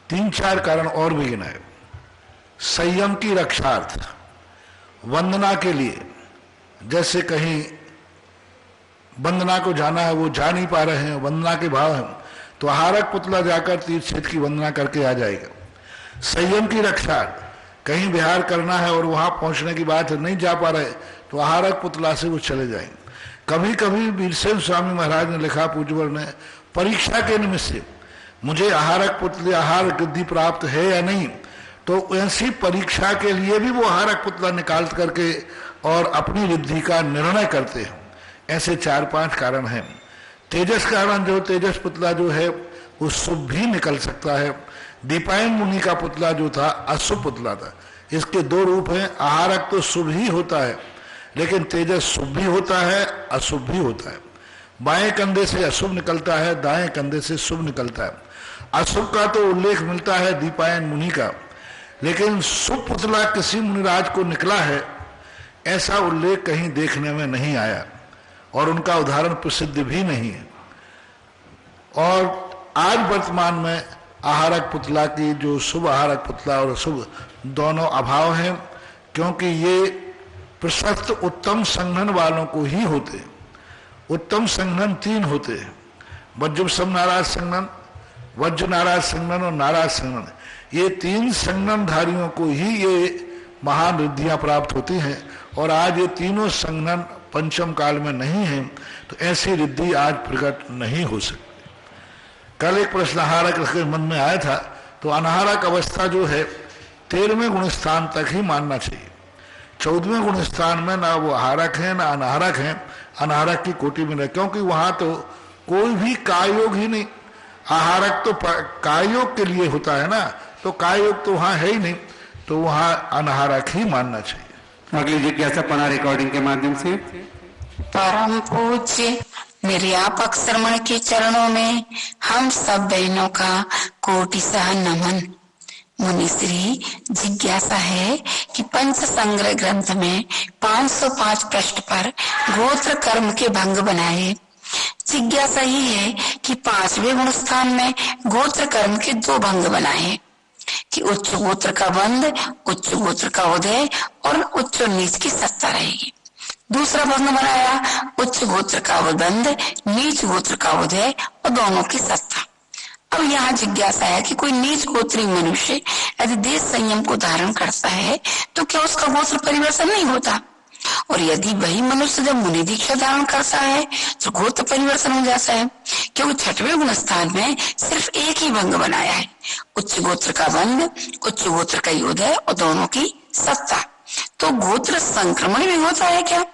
3-4 कारण और भी गिनाए। संयम की रक्षार्थ, वंदना के लिए, जैसे कहीं वंदना को जाना है, वो जा नहीं पा रहे हैं, वंदना के भाव है, तो आहारक पुतला जाकर तीर्थ क्षेत्र की वंदना करके आ जाएगा। संयम की रक्षार्थ, कहीं विहार करना है और वहां पहुंचने की बात है, नहीं जा पा रहे, तो आहारक पुतला से वो चले जाएंगे। कभी कभी वीरसेन स्वामी महाराज ने लिखा, पूज्यवर ने, परीक्षा के निमित्त से मुझे आहारक पुतले आहार गद्दी प्राप्त है या नहीं, तो ऐसी परीक्षा के लिए भी वो आहारक पुतला निकाल करके और अपनी रिद्धि का निर्णय करते हैं। ऐसे 4-5 कारण हैं। तेजस कारण, जो तेजस पुतला जो है वो शुभ भी निकल सकता है। दीपायन मुनि का पुतला जो था अशुभ पुतला था। इसके 2 रूप हैं। आहारक तो शुभ ही होता है, लेकिन तेजस शुभ भी होता है, अशुभ भी होता है। बाएं कंधे से अशुभ निकलता है, दाएं कंधे से शुभ निकलता है। अशुभ का तो उल्लेख मिलता है दीपायन मुनि का, लेकिन शुभ पुतला किसी मुनिराज को निकला है ऐसा उल्लेख कहीं देखने में नहीं आया और उनका उदाहरण प्रसिद्ध भी नहीं है। और आज वर्तमान में आहारक पुतला की, जो शुभ आहारक पुतला और अशुभ दोनों अभाव हैं, क्योंकि ये प्रशस्त उत्तम संघन वालों को ही होते हैं। उत्तम संघन 3 होते हैं, वज्रसम नाराज संघन, वज्र नाराज संघन और नाराज संघन। ये 3 संघनधारियों को ही ये महान रिद्धियां प्राप्त होती हैं, और आज ये तीनों संघन पंचम काल में नहीं है, तो ऐसी रिद्धि आज प्रकट नहीं हो सकती। कल एक प्रश्न आहारक के मन में आया था, तो अनाहारक अवस्था जो है 13वें गुणस्थान तक ही मानना चाहिए। 14वें गुणस्थान में ना वो आहारक है ना अनाहारक है, अनाहारक की कोटि में रहे, क्योंकि वहां तो कोई भी कायोग ही नहीं। आहारक तो कायोग के लिए होता है ना, तो कायोग तो वहां है ही नहीं, तो वहां अनाहारक ही मानना चाहिए। अगली जिज्ञासा पना रिकॉर्डिंग के माध्यम से। परम पूज्य निर्यापक श्रमण के चरणों में हम सब बहनों का कोटिशः नमन। मुनिश्री, जिज्ञासा है कि पंच संग्रह ग्रंथ में 505 पृष्ठ पर गोत्र कर्म के भंग बनाए। जिज्ञासा ही है कि 5वें गुणस्थान में गोत्र कर्म के 2 भंग बनाए कि उच्च गोत्र का बंध, उच्च गोत्र का उदय और उच्च और नीच की सत्ता रहेगी। दूसरा भंग बनाया उच्च गोत्र का बंध, नीच गोत्र का उदय और दोनों की सत्ता। अब यहाँ जिज्ञासा है कि कोई नीच गोत्री मनुष्य यदि देश संयम को धारण करता है तो क्या उसका गोत्र परिवर्तन नहीं होता? और यदि वही मनुष्य जब मुनि दीक्षा धारण करता है तो गोत्र परिवर्तन हो जाता है, क्योंकि 6वें गुण स्थान में सिर्फ एक ही भंग बनाया है, उच्च गोत्र का बंध, उच्च गोत्र का उदय और दोनों की सत्ता। तो गोत्र संक्रमण भी होता है क्या?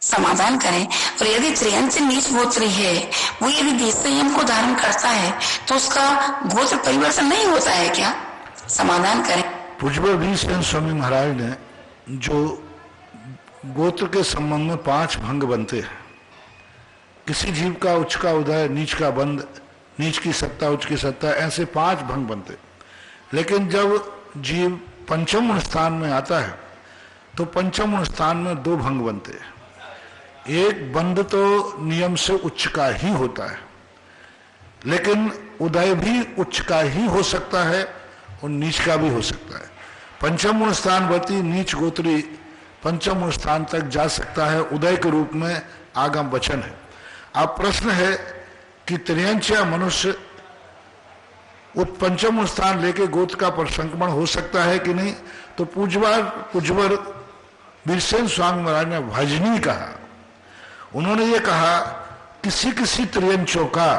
समाधान करें। और यदि त्रियंच नीच गोत्री है, वो यदि देश संयम को धारण करता है तो उसका गोत्र परिवर्तन नहीं होता है क्या? समाधान करें। पूज्यवर वीरसेन स्वामी महाराज ने जो गोत्र के संबंध में 5 भंग बनते हैं, किसी जीव का उच्च का उदय, नीच का बंध, नीच की सत्ता, उच्च की सत्ता, ऐसे 5 भंग बनते। लेकिन जब जीव पंचम स्थान में आता है तो पंचम गुण स्थान में दो भंग बनते हैं। एक बंध तो नियम से उच्च का ही होता है, लेकिन उदय भी उच्च का ही हो सकता है और नीच का भी हो सकता है। पंचम गुण स्थान वर्ती नीच गोत्री पंचम गुण स्थान तक जा सकता है, उदय के रूप में आगम वचन है। अब प्रश्न है कि त्रियंच या मनुष्य पंचम गुण स्थान लेके गोत्र का परिसंक्रमण हो सकता है कि नहीं? तो पूज्यवर वीरसेन स्वामी महाराज ने भजनी कहा। उन्होंने ये कहा किसी किसी त्रियंचों का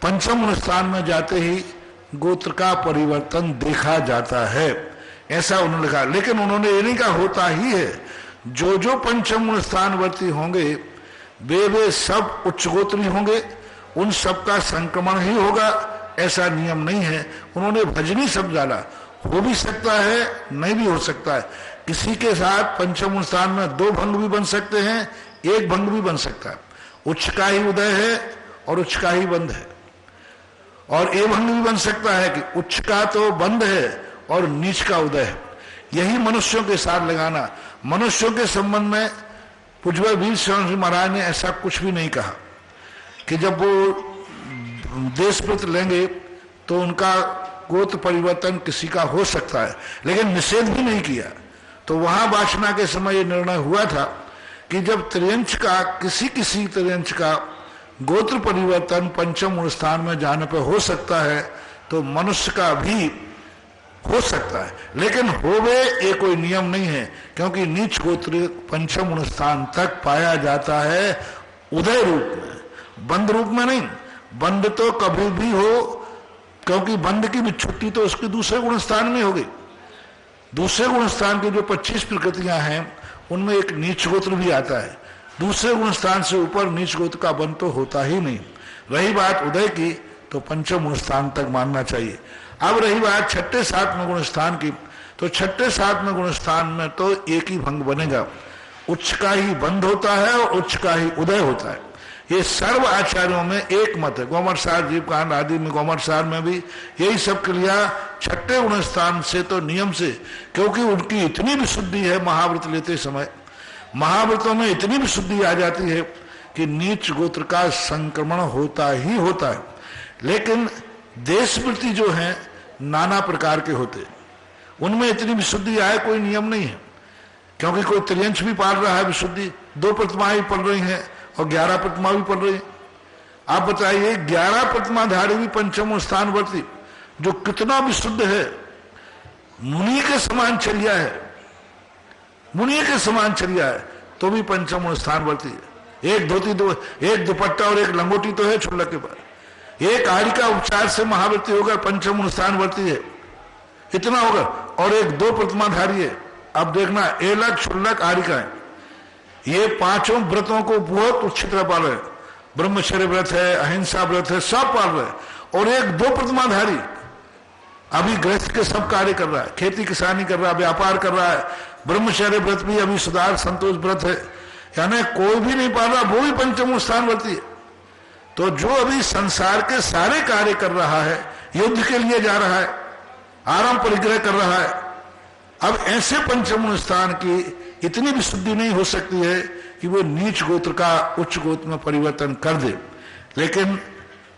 पंचम गुण स्थान में जाते ही गोत्र का परिवर्तन देखा जाता है, ऐसा उन्होंने कहा। लेकिन उन्होंने ये नहीं कहा होता ही है। जो जो पंचम गुण स्थानवर्ती होंगे वे सब उच्च गोत्री होंगे, उन सब का संक्रमण ही होगा, ऐसा नियम नहीं है। उन्होंने भजनी शब्द डाला। हो भी सकता है, नहीं भी हो सकता है। किसी के साथ पंचम गुण स्थान में दो भंग भी बन सकते हैं, एक भंग भी बन सकता है। उच्च का ही उदय है और उच्च का ही बंध है। और ये भंग भी बन सकता है कि उच्च का तो बंध है और नीच का उदय है। यही मनुष्यों के साथ लगाना। मनुष्यों के संबंध में पूज्य वीरसेन महाराज ने ऐसा कुछ भी नहीं कहा कि जब वो देश व्रत लेंगे तो उनका गोत्र परिवर्तन किसी का हो सकता है, लेकिन निषेध भी नहीं किया। तो वहां वाचना के समय ये निर्णय हुआ था कि जब त्रियंच का किसी त्रियंच का गोत्र परिवर्तन पंचम गुण स्थान में जाने पर हो सकता है, तो मनुष्य का भी हो सकता है। लेकिन होवे ये कोई नियम नहीं है, क्योंकि नीच गोत्र पंचम गुण स्थान तक पाया जाता है उदय रूप में, बंध रूप में नहीं। बंध तो कभी भी हो, क्योंकि बंध की विच्छुट्टी तो उसके दूसरे गुण स्थान में होगी। दूसरे गुण स्थान की जो 25 प्रकृतियां हैं उनमें एक नीच गोत्र भी आता है। दूसरे गुण स्थान से ऊपर नीच गोत्र का बंध तो होता ही नहीं। रही बात उदय की, तो पंचम गुण स्थान तक मानना चाहिए। अब रही बात छठे सातवें गुण स्थान की, तो छठे सातवें गुण स्थान में तो एक ही भंग बनेगा। उच्च का ही बंध होता है और उच्च का ही उदय होता है। ये सर्व आचार्यों में एक मत है। गोमरसार जीव कांड आदि में, गोमरसार में भी यही सब क्रिया छठे गुण स्थान से तो नियम से, क्योंकि उनकी इतनी विशुद्धि है महाव्रत लेते समय, महाव्रतों में इतनी विशुद्धि आ जाती है कि नीच गोत्र का संक्रमण होता ही होता है। लेकिन देशवृत्ति जो है नाना प्रकार के होते, उनमें इतनी विशुद्धि आए कोई नियम नहीं है, क्योंकि कोई त्रियंश भी पाल रहा है विशुद्धि, 2 प्रतिमा भी पढ़ रही हैं और 11 प्रतिमा भी पढ़ रही है। आप बताइए 11 प्रतिमाधारी भी पंचम स्थान वर्ती, जो कितना विशुद्ध है, मुनि के समान चर्या है, मुनि के समान चर्या है, तो भी पंचम स्थान वर्ती है। एक धोती दो, एक दुपट्टा और एक लंगोटी तो है छुल्लक के बाद, एक आड़ी का उपचार से महाव्रती होकर पंचम स्थान वर्ती है, इतना होगा। और एक 2 प्रतिमाधारी है। अब देखना, एलक छुल्लक आड़ी का है, ये 5 व्रतों को बहुत अच्छी तरह पाल रहे, ब्रह्मचर्य व्रत है, अहिंसा व्रत है, सब पाल रहे। और एक 2 प्रतिमाधारी अभी गृहस्थ के सब कार्य कर रहा है, खेती किसानी कर रहा है, व्यापार कर रहा है, ब्रह्मचर्य व्रत भी अभी सुधार संतोष व्रत है, यानी कोई भी नहीं पाल रहा, वो भी पंचम स्थान वर्ती है। तो जो अभी संसार के सारे कार्य कर रहा है, युद्ध के लिए जा रहा है, आराम परिग्रह कर रहा है, अब ऐसे पंचम स्थान की इतनी विशुद्धि नहीं हो सकती है कि वो नीच गोत्र का उच्च गोत्र में परिवर्तन कर दे। लेकिन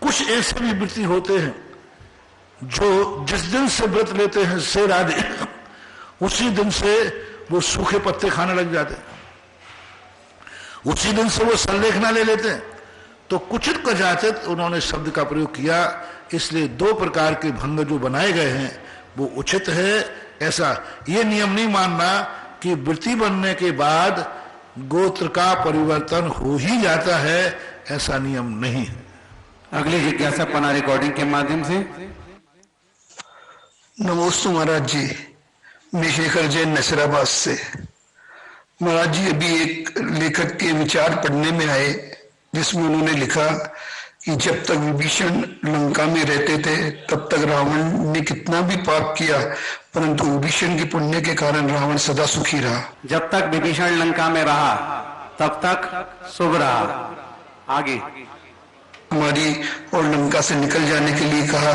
कुछ ऐसे भी वृत्ति होते हैं जो जिस दिन से व्रत लेते हैं शेर आदि, उसी दिन से वो सूखे पत्ते खाने लग जाते हैं, उसी दिन से वो संलेखना ले लेते हैं। तो कुचित कदाचित उन्होंने शब्द का प्रयोग किया, इसलिए 2 प्रकार के भंग जो बनाए गए हैं वो उचित है। ऐसा ये नियम नहीं मानना कि वृत्ति बनने के बाद गोत्र का परिवर्तन हो ही जाता है, ऐसा नियम नहीं है। अगली जिज्ञासा पना रिकॉर्डिंग के माध्यम से। नमोस्तु महाराज जी, मैं शेखर जैन नसराबाद से। महाराज जी, अभी एक लेखक के विचार पढ़ने में आए जिसमें उन्होंने लिखा कि जब तक विभीषण लंका में रहते थे तब तक रावण ने कितना भी पाप किया, परंतु विभीषण के पुण्य के कारण रावण सदा सुखी रहा। जब तक विभीषण लंका में रहा तब तक शुभ रहा। आगे हमारी और लंका से निकल जाने के लिए कहा,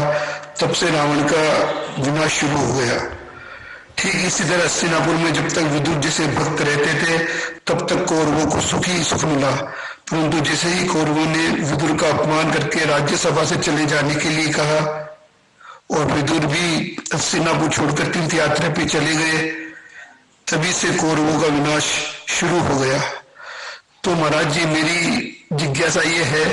तब से रावण का विनाश शुरू हो गया। ठीक इसी तरह हस्तिनापुर में जब तक विदुर जैसे भक्त रहते थे तब तक कौरवों को सुख ही सुख मिला, परंतु जैसे ही कौरवों ने विदुर का अपमान करके राज्यसभा से चले जाने के लिए कहा और विदुर भी हस्तिनापुर छोड़कर तीर्थ यात्रा पे चले गए, तभी से कौरवों का विनाश शुरू हो गया। तो महाराज जी, मेरी जिज्ञासा ये है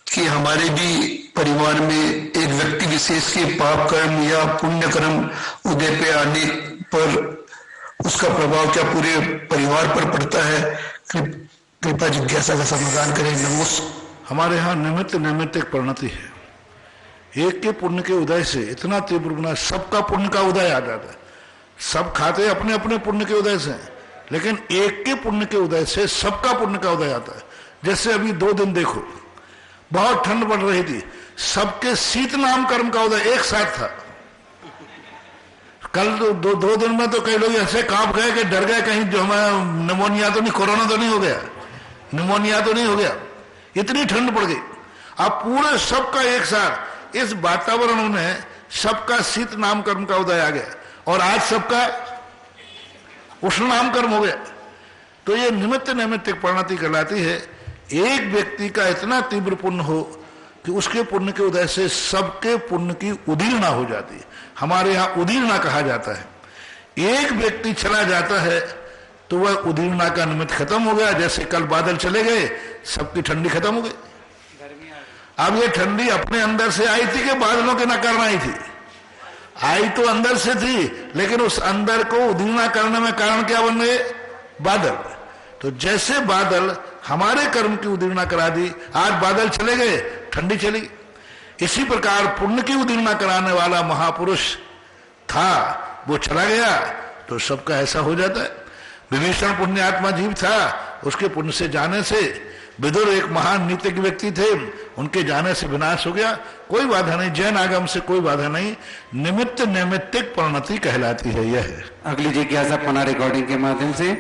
कि हमारे भी परिवार में एक व्यक्ति विशेष के पाप कर्म या पुण्य कर्म उदय पे आने पर उसका प्रभाव क्या पूरे परिवार पर पड़ता है? कृपा जिज्ञासा का समाधान करें। नमस्कार। हमारे यहाँ निमित्त निमित्त एक परिणति है। एक के पुण्य के उदय से इतना तीव्र गुना सबका पुण्य का उदय आ जाता है। सब खाते अपने अपने पुण्य के उदय से, लेकिन एक के पुण्य के उदय से सबका पुण्य का उदय आता है। जैसे अभी 2 दिन देखो, बहुत ठंड पड़ रही थी, सबके शीत नाम कर्म का उदय एक साथ था। कल दो दिन में तो कई लोग ऐसे कांप गए कि डर गए कहीं जो हमें निमोनिया तो नहीं, कोरोना तो नहीं हो गया, निमोनिया तो नहीं हो गया, इतनी ठंड पड़ गई। अब पूरे सबका एक साथ इस वातावरण में सबका शीत नाम कर्म का उदय आ गया और आज सबका उष्ण नाम कर्म हो गया। तो ये निमित्त नैमित्तिक परिणति कहलाती है। एक व्यक्ति का इतना तीव्र पुण्य हो कि उसके पुण्य के उदय से सबके पुण्य की उदीर्णा हो जाती है। हमारे यहाँ उदीर्णा कहा जाता है। एक व्यक्ति चला जाता है तो वह उदीर्णा का निमित्त खत्म हो गया। जैसे कल बादल चले गए, सबकी ठंडी खत्म हो गई। अब ये ठंडी अपने अंदर से आई थी कि बादलों के न करना आई थी? आई तो अंदर से थी, लेकिन उस अंदर को उदीर्णा करने में कारण क्या बन गए? बादल। तो जैसे बादल हमारे कर्म की उदीर्णा करा दी, आज बादल चले गए, ठंडी चली गई। इसी प्रकार पुण्य की उदीर्णा कराने वाला महापुरुष था, वो चला गया तो सबका ऐसा हो जाता है। विभीषण पुण्यात्मा जीव था, उसके पुण्य से जाने से, विदुर एक महान नीतिज्ञ व्यक्ति थे, उनके जाने से विनाश हो गया। कोई बाधा नहीं, जैन आगम से कोई बाधा नहीं। निमित्त नैमित्तिक परिणति कहलाती है। यह है। अगली जिज्ञासा पुनः रिकॉर्डिंग के माध्यम से।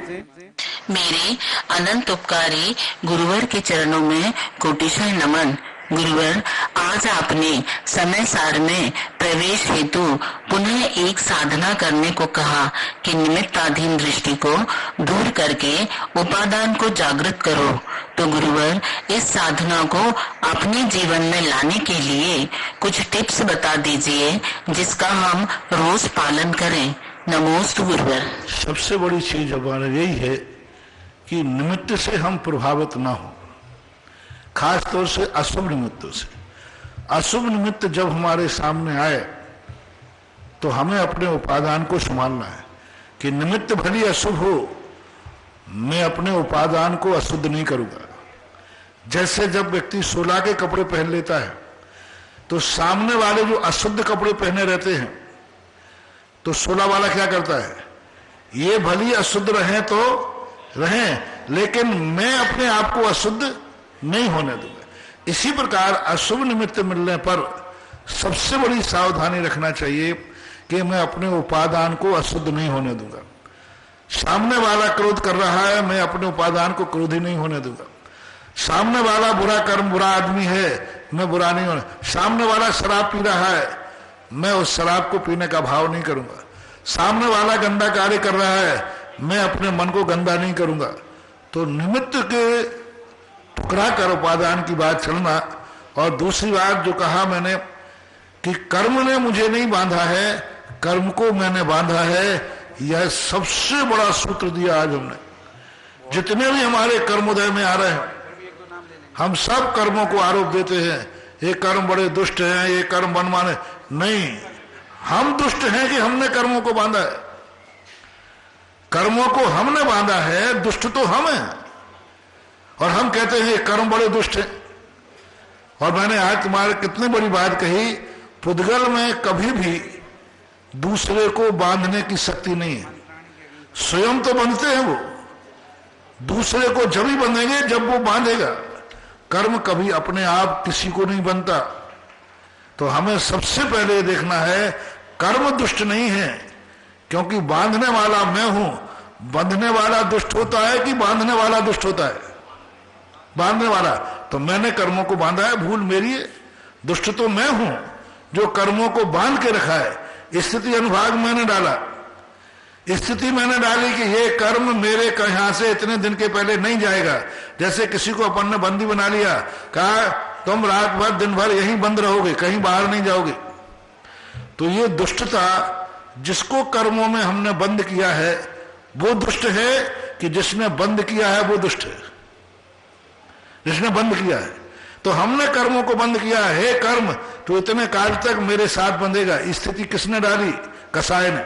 मेरे अनंत उपकारी गुरुवर के चरणों में कोटिशः नमन। गुरुवर, आज आपने समय सार में प्रवेश हेतु पुनः एक साधना करने को कहा कि निमित्ताधीन दृष्टि को दूर करके उपादान को जागृत करो। तो गुरुवर, इस साधना को अपने जीवन में लाने के लिए कुछ टिप्स बता दीजिए जिसका हम रोज पालन करें। नमोस्तु गुरुवर। सबसे बड़ी चीज हमारे यही है कि निमित्त से हम प्रभावित ना हो, खास तौर से अशुभ निमित्तों से। अशुभ निमित्त जब हमारे सामने आए तो हमें अपने उपादान को संभालना है कि निमित्त भली अशुभ हो, मैं अपने उपादान को अशुद्ध नहीं करूंगा। जैसे जब व्यक्ति 16 के कपड़े पहन लेता है तो सामने वाले जो अशुद्ध कपड़े पहने रहते हैं तो 16 वाला क्या करता है? ये भली अशुद्ध रहें तो रहें, लेकिन मैं अपने आप को अशुद्ध नहीं होने दूंगा। इसी प्रकार अशुभ निमित्त मिलने पर सबसे बड़ी सावधानी रखना चाहिए कि मैं अपने उपादान को अशुद्ध नहीं होने दूंगा। सामने वाला क्रोध कर रहा है, मैं अपने उपादान को क्रोधी नहीं होने दूंगा। सामने वाला बुरा कर्म, बुरा आदमी है, मैं बुरा नहीं होने। सामने वाला शराब पी रहा है, मैं उस शराब को पीने का भाव नहीं करूंगा। सामने वाला गंदा कार्य कर रहा है, मैं अपने मन को गंदा नहीं करूंगा। तो निमित्त के टुकड़ा कर उपादान की बात चलना। और दूसरी बात जो कहा मैंने कि कर्म ने मुझे नहीं बांधा है, कर्म को मैंने बांधा है, यह सबसे बड़ा सूत्र दिया आज हमने। जितने भी हमारे कर्मोदय में आ रहे हैं, हम सब कर्मों को आरोप देते हैं, ये कर्म बड़े दुष्ट हैं, ये कर्म मनमाने। नहीं, हम दुष्ट हैं कि हमने कर्मों को बांधा है। कर्मों को हमने बांधा है, दुष्ट तो हम हैं। और हम कहते हैं कर्म बड़े दुष्ट हैं। और मैंने आज तुम्हारे कितनी बड़ी बात कही, पुद्गल में कभी भी दूसरे को बांधने की शक्ति नहीं है। स्वयं तो बंधते हैं वो, दूसरे को जब ही बंधेंगे जब वो बांधेगा। कर्म कभी अपने आप किसी को नहीं बनता। तो हमें सबसे पहले देखना है कर्म दुष्ट नहीं है, क्योंकि बांधने वाला मैं हूं। बंधने वाला दुष्ट होता है कि बांधने वाला दुष्ट होता है? बांधने वाला। तो मैंने कर्मों को बांधा है, भूल मेरी है। दुष्ट तो मैं हूं जो कर्मों को बांध के रखा है, स्थिति अनुभाग मैंने डाला। स्थिति मैंने डाली कि ये कर्म मेरे यहां से इतने दिन के पहले नहीं जाएगा। जैसे किसी को अपन ने बंदी बना लिया, कहा तुम रात भर दिन भर यहीं बंद रहोगे, कहीं बाहर नहीं जाओगे। तो ये दुष्टता, जिसको कर्मों में हमने बंद किया है वो दुष्ट है कि जिसने बंद किया है वो दुष्ट है? जिसने बंद किया है। तो हमने कर्मों को बंद किया है, हे कर्म तो इतने काल तक मेरे साथ बंधेगा। स्थिति किसने डाली? कसाय ने।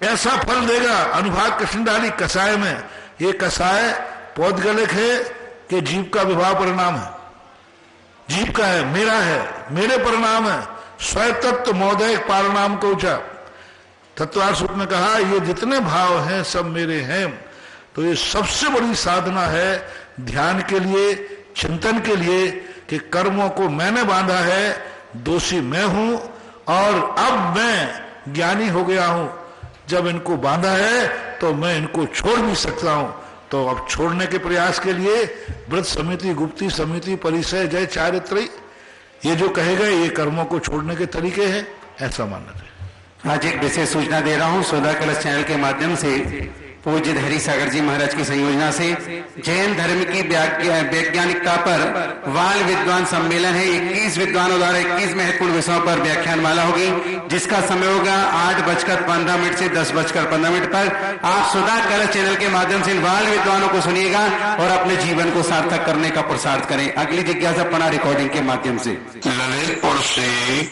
ऐसा फल देगा, अनुभाग किसने डाली? कसाय में। ये कसाय पौद्गलिक है कि जीव का विवाह परिणाम है? जीव का है, मेरा है, मेरे परिणाम है। स्वतत्व महोदय पारिणाम को ऊंचा तत्वार्थ सूत्र में कहा ये जितने भाव हैं सब मेरे हैं। तो ये सबसे बड़ी साधना है ध्यान के लिए, चिंतन के लिए कि कर्मों को मैंने बांधा है, दोषी मैं हूं और अब मैं ज्ञानी हो गया हूं। जब इनको बांधा है तो मैं इनको छोड़ भी सकता हूं। तो अब छोड़ने के प्रयास के लिए व्रत समिति, गुप्ती समिति, परिसय, जय चारित्री, ये जो कहे गए ये कर्मों को छोड़ने के तरीके हैं, ऐसा मानना चाहिए। आज एक विशेष सूचना दे रहा हूं सुधा कलश चैनल के माध्यम से। पूज्य हरि सागर जी महाराज की संयोजना से जैन धर्म की वैज्ञानिकता पर वाल विद्वान सम्मेलन है। 21 विद्वानों द्वारा 21 महत्वपूर्ण विषयों पर व्याख्यानमाला होगी, जिसका समय होगा 8:15 से 10:15 पर। आप सुधा कलश चैनल के माध्यम से इन वाल विद्वानों को सुनिएगा और अपने जीवन को सार्थक करने का पुरुषार्थ करें। अगली जिज्ञासा पढ़ा रिकॉर्डिंग के माध्यम से। ललितपुर से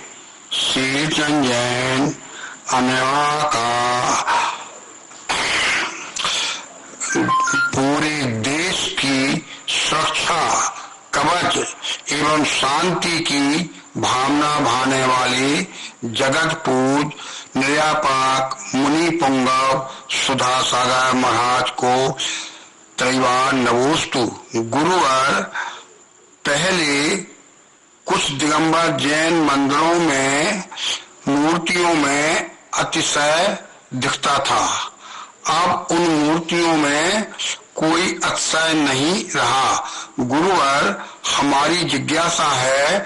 श्रीचंद जैन अनवा का पूरे देश की सुरक्षा कवच एवं शांति की भावना भाने वाले जगत पूज निर्यापाक मुनि पुंगव सुधा सागर महाराज को त्रैवान नमोस्तु। गुरुवार पहले कुछ दिगंबर जैन मंदिरों में मूर्तियों में अतिशय दिखता था, अब उन मूर्तियों में कोई अतिशय नहीं रहा। गुरुवार हमारी जिज्ञासा है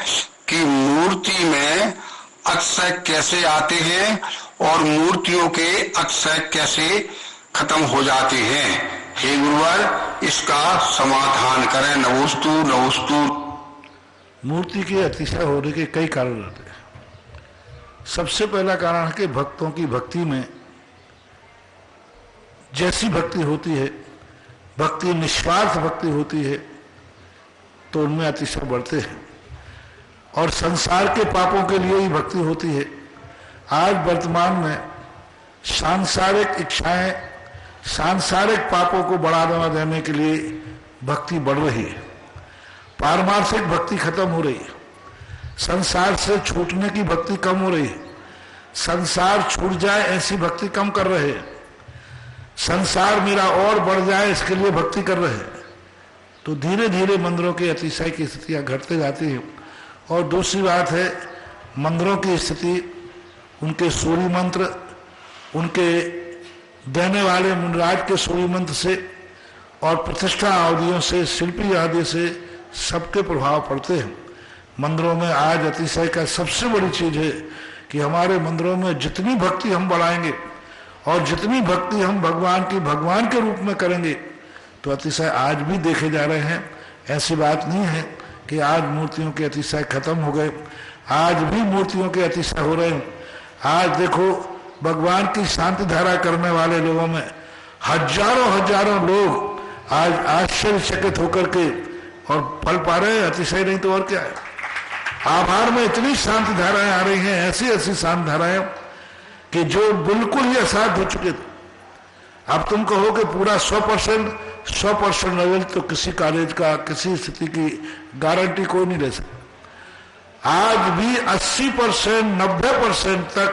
कि मूर्ति में अतिशय कैसे आते हैं और मूर्तियों के अतिशय कैसे खत्म हो जाते हैं। हे गुरुवार इसका समाधान करें। नमोस्तु नमोस्तु। मूर्ति के अतिशय होने के कई कारण रहते हैं। सबसे पहला कारण है कि भक्तों की भक्ति में जैसी भक्ति होती है, भक्ति निस्वार्थ भक्ति होती है, तो उनमें अतिशय बढ़ते हैं और संसार के पापों के लिए ही भक्ति होती है। आज वर्तमान में सांसारिक इच्छाएं, सांसारिक पापों को बढ़ावा देने के लिए भक्ति बढ़ रही है। पारमार्थिक भक्ति खत्म हो रही है, संसार से छूटने की भक्ति कम हो रही है, संसार छूट जाए ऐसी भक्ति कम कर रहे हैं, संसार मेरा और बढ़ जाए इसके लिए भक्ति कर रहे हैं। तो धीरे धीरे मंदिरों के अतिशय की स्थितियां घटते जाती हैं। और दूसरी बात है मंदिरों की स्थिति, उनके सूर्य मंत्र, उनके देने वाले मुनराज के सूर्य मंत्र से और प्रतिष्ठा आदियों से, शिल्पी आदि से सबके प्रभाव पड़ते हैं। मंदिरों में आज अतिशय का सबसे बड़ी चीज है कि हमारे मंदिरों में जितनी भक्ति हम बढ़ाएंगे और जितनी भक्ति हम भगवान की भगवान के रूप में करेंगे तो अतिशय आज भी देखे जा रहे हैं। ऐसी बात नहीं है कि आज मूर्तियों के अतिशय खत्म हो गए, आज भी मूर्तियों के अतिशय हो रहे हैं। आज देखो भगवान की शांति धारा करने वाले लोगों में हजारों हजारों लोग आज आश्चर्यचकित होकर के और फल पा रहे हैं। अतिशय नहीं तो और क्या है। आभार में इतनी शांति धाराएं आ रही हैं, ऐसी ऐसी शांति धाराएं कि जो बिल्कुल ही असाध्य हो चुके थे। अब तुम कहो कि पूरा 100% लेवल तो किसी कॉलेज का, किसी स्थिति की गारंटी कोई नहीं ले सकता। आज भी 80%, 90% तक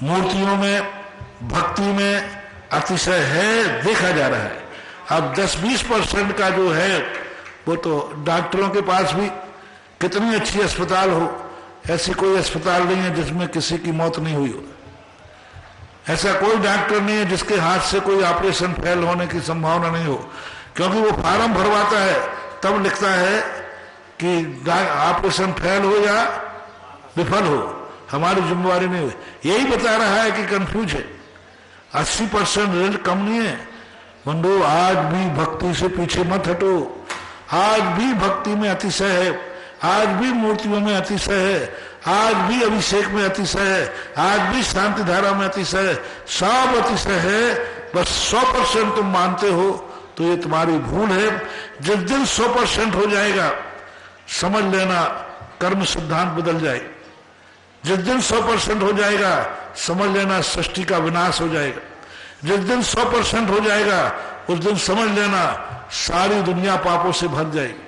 मूर्तियों में, भक्ति में अतिशय है, देखा जा रहा है। अब 10-20% का जो है वो तो डॉक्टरों के पास भी कितनी अच्छी अस्पताल हो, ऐसी कोई अस्पताल नहीं है जिसमें किसी की मौत नहीं हुई हो। ऐसा कोई डॉक्टर नहीं है जिसके हाथ से कोई ऑपरेशन फेल होने की संभावना नहीं हो, क्योंकि वो फार्म भरवाता है तब लिखता है कि ऑपरेशन फेल हो या विफल हो, हमारी जिम्मेवारी नहीं हुई। यही बता रहा है कि कंफ्यूज है। 80% रिजल्ट कम नहीं है। बंधु, आज भी भक्ति से पीछे मत हटो। आज भी भक्ति में अतिशय है, आज भी मूर्तियों में अतिशय है, आज भी अभिषेक में अतिशय है, आज भी शांति धारा में अतिशय है, सब अतिशय है। बस 100% तुम मानते हो तो ये तुम्हारी भूल है। जिस दिन 100% हो जाएगा, समझ लेना कर्म सिद्धांत बदल जाए। जिस दिन 100% हो जाएगा, समझ लेना सृष्टि का विनाश हो जाएगा। जिस दिन 100% हो जाएगा, उस दिन समझ लेना सारी दुनिया पापों से भर जाएगी।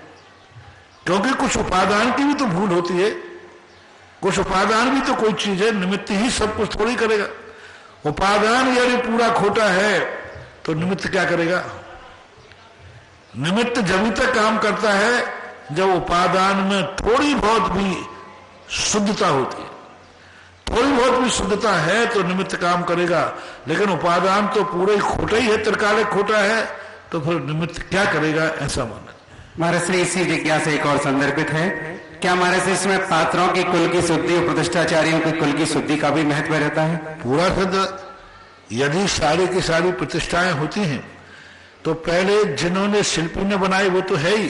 क्योंकि कुछ उपादान की भी तो भूल होती है। कुछ उपादान भी तो कोई चीज है, निमित्त ही सब कुछ थोड़ी करेगा। उपादान यदि पूरा खोटा है तो निमित्त क्या करेगा? निमित्त जब तक काम करता है जब उपादान में थोड़ी बहुत भी शुद्धता होती है। थोड़ी बहुत भी शुद्धता है तो निमित्त काम करेगा, लेकिन उपादान तो पूरा ही खोटा ही है, त्रिकालिक खोटा है, तो फिर निमित्त क्या करेगा, ऐसा मानना। महाराज श्री इसी जिज्ञासा एक और संदर्भित है, क्या महाराज श्री इसमें पात्रों की कुल की शुद्धि और प्रतिष्ठाचार्यों की कुल की शुद्धि का भी महत्व रहता है? पूरा सिद्ध। यदि सारी की सारी प्रतिष्ठाएं होती हैं तो पहले जिन्होंने शिल्पी ने बनाई वो तो है ही,